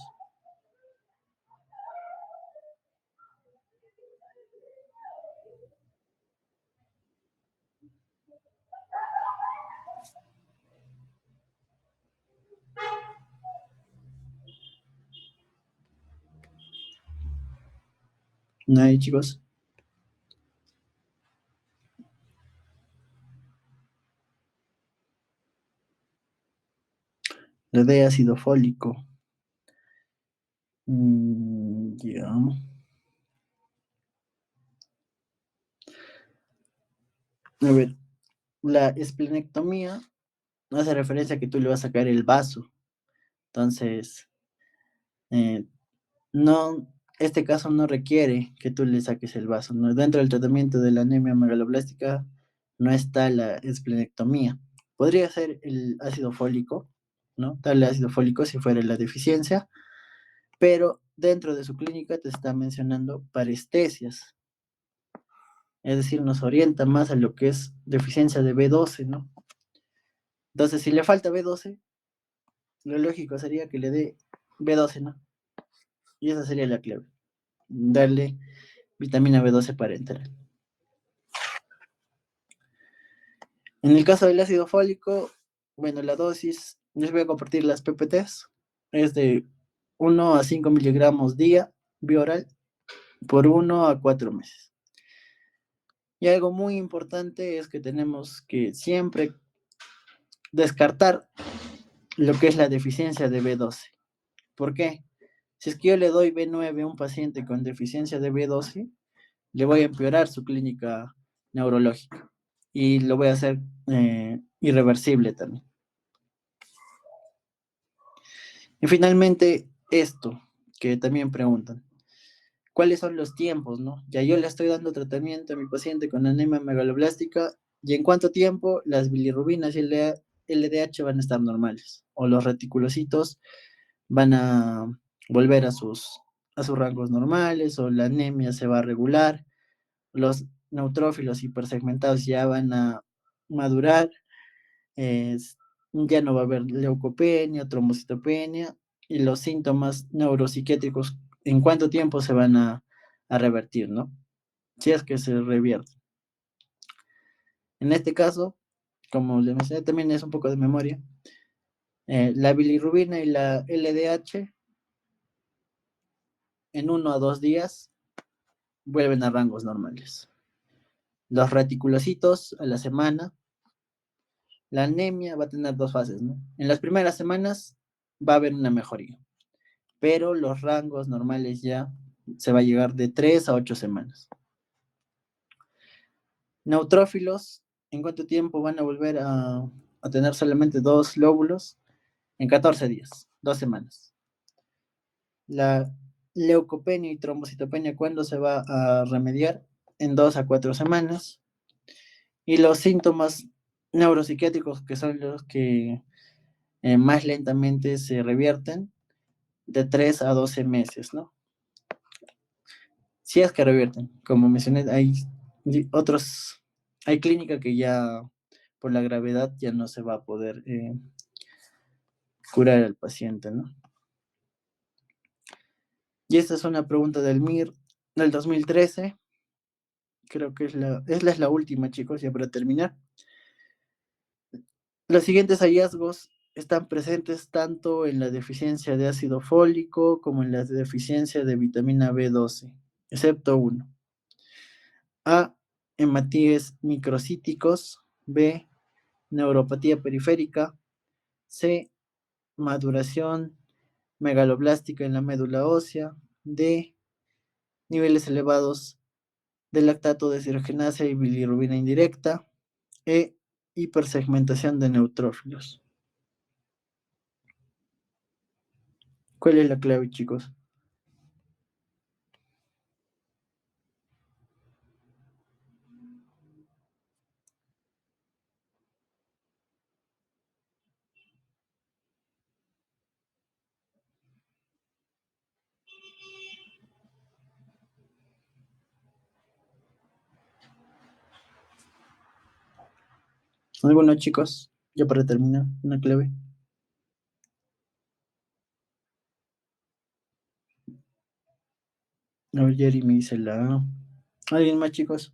¿Nadie, chicos? Le dé ácido fólico. Ya. A ver, la esplenectomía hace referencia a que tú le vas a sacar el vaso. Entonces, eh, no, este caso no requiere que tú le saques el vaso, ¿no? Dentro del tratamiento de la anemia megaloblástica no está la esplenectomía. Podría ser el ácido fólico, ¿no? Darle ácido fólico si fuera la deficiencia, pero dentro de su clínica te está mencionando parestesias, es decir, nos orienta más a lo que es deficiencia de B12, ¿no? Entonces, si le falta B12, lo lógico sería que le dé B12, ¿no? Y esa sería la clave, darle vitamina B12 parenteral. En el caso del ácido fólico, bueno, la dosis, les voy a compartir las PPTs, es de 1 a 5 miligramos día, vía oral, por 1 a 4 meses. Y algo muy importante es que tenemos que siempre descartar lo que es la deficiencia de B12. ¿Por qué? Si es que yo le doy B9 a un paciente con deficiencia de B12, le voy a empeorar su clínica neurológica y lo voy a hacer irreversible también. Y finalmente, esto que también preguntan, ¿cuáles son los tiempos, no? Ya yo le estoy dando tratamiento a mi paciente con anemia megaloblástica y en cuánto tiempo las bilirrubinas y el LDH van a estar normales o los reticulocitos van a volver a sus rangos normales o la anemia se va a regular, los neutrófilos hipersegmentados ya van a madurar, ya no va a haber leucopenia, trombocitopenia y los síntomas neuropsiquiátricos, ¿en cuánto tiempo se van a revertir, no? Si es que se revierte. En este caso, como les mencioné, también es un poco de memoria, la bilirrubina y la LDH en 1 a 2 días vuelven a rangos normales. Los reticulocitos a la semana. La anemia va a tener dos fases, ¿no? En las primeras semanas va a haber una mejoría, pero los rangos normales ya se va a llegar de 3 a 8 semanas. Neutrófilos, ¿en cuánto tiempo van a volver a tener solamente 2 lóbulos? En 14 días, 2 semanas. La leucopenia y trombocitopenia, ¿cuándo se va a remediar? En 2 a 4 semanas. Y los síntomas neuropsiquiátricos, que son los que más lentamente se revierten, de 3 a 12 meses, ¿no? Si es que revierten, como mencioné, hay otros, hay clínica que ya por la gravedad ya no se va a poder curar al paciente, ¿no? Y esta es una pregunta del MIR del 2013, creo que es la última, chicos, ya para terminar. Los siguientes hallazgos están presentes tanto en la deficiencia de ácido fólico como en la deficiencia de vitamina B12, excepto uno. A, hematíes microcíticos. B, neuropatía periférica. C, maduración megaloblástica en la médula ósea. D, niveles elevados de lactato deshidrogenasa y bilirrubina indirecta. E, hipersegmentación de neutrófilos. ¿Cuál es la clave, chicos? Algunos, chicos, ya para terminar, una clave. A ver, Jerry me dice la A. ¿Alguien más, chicos?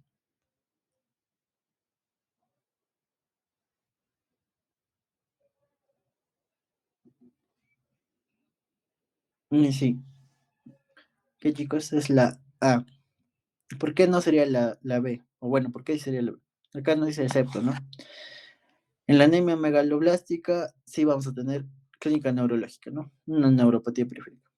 Sí. ¿Qué, chicos? Es la A. ¿Por qué no sería la B? O bueno, ¿por qué sería la B? Acá no dice excepto, ¿no? En la anemia megaloblástica sí vamos a tener clínica neurológica, ¿no? Una neuropatía periférica.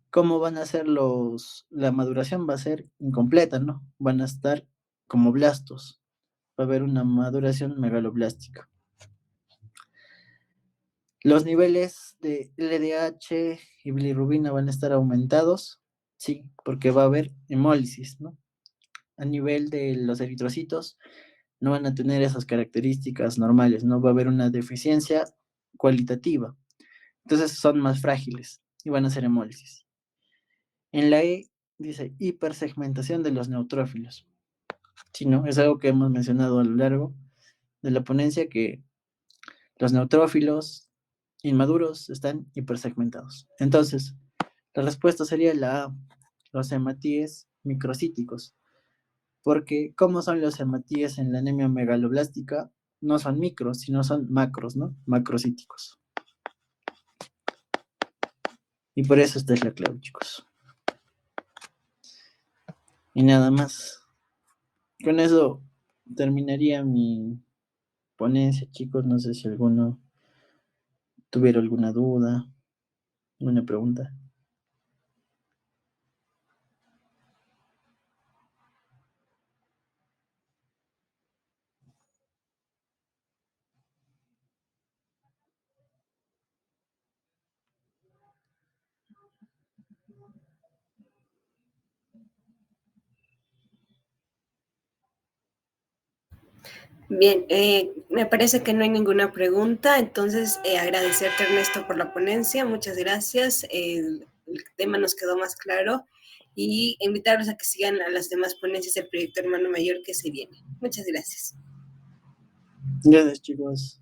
¿Cómo van a ser la maduración? Va a ser incompleta, ¿no? Van a estar como blastos. Va a haber una maduración megaloblástica. Los niveles de LDH y bilirrubina van a estar aumentados, sí, porque va a haber hemólisis, ¿no? A nivel de los eritrocitos no van a tener esas características normales, no va a haber una deficiencia cualitativa. Entonces son más frágiles y van a ser hemólisis. En la E dice hipersegmentación de los neutrófilos. Sí, ¿no? Es algo que hemos mencionado a lo largo de la ponencia, que los neutrófilos inmaduros están hipersegmentados. Entonces, la respuesta sería la A, los hematíes microcíticos. Porque, ¿cómo son los hematíes en la anemia megaloblástica? No son micros, sino son macros, ¿no? Macrocíticos. Y por eso esta es la clave, chicos. Y nada más. Con eso terminaría mi ponencia, chicos. No sé si alguno tuviera alguna duda, alguna pregunta. Bien, me parece que no hay ninguna pregunta, entonces agradecerte, Ernesto, por la ponencia, muchas gracias, el tema nos quedó más claro y invitarlos a que sigan a las demás ponencias del proyecto Hermano Mayor que se viene. Muchas gracias. Gracias, chicos.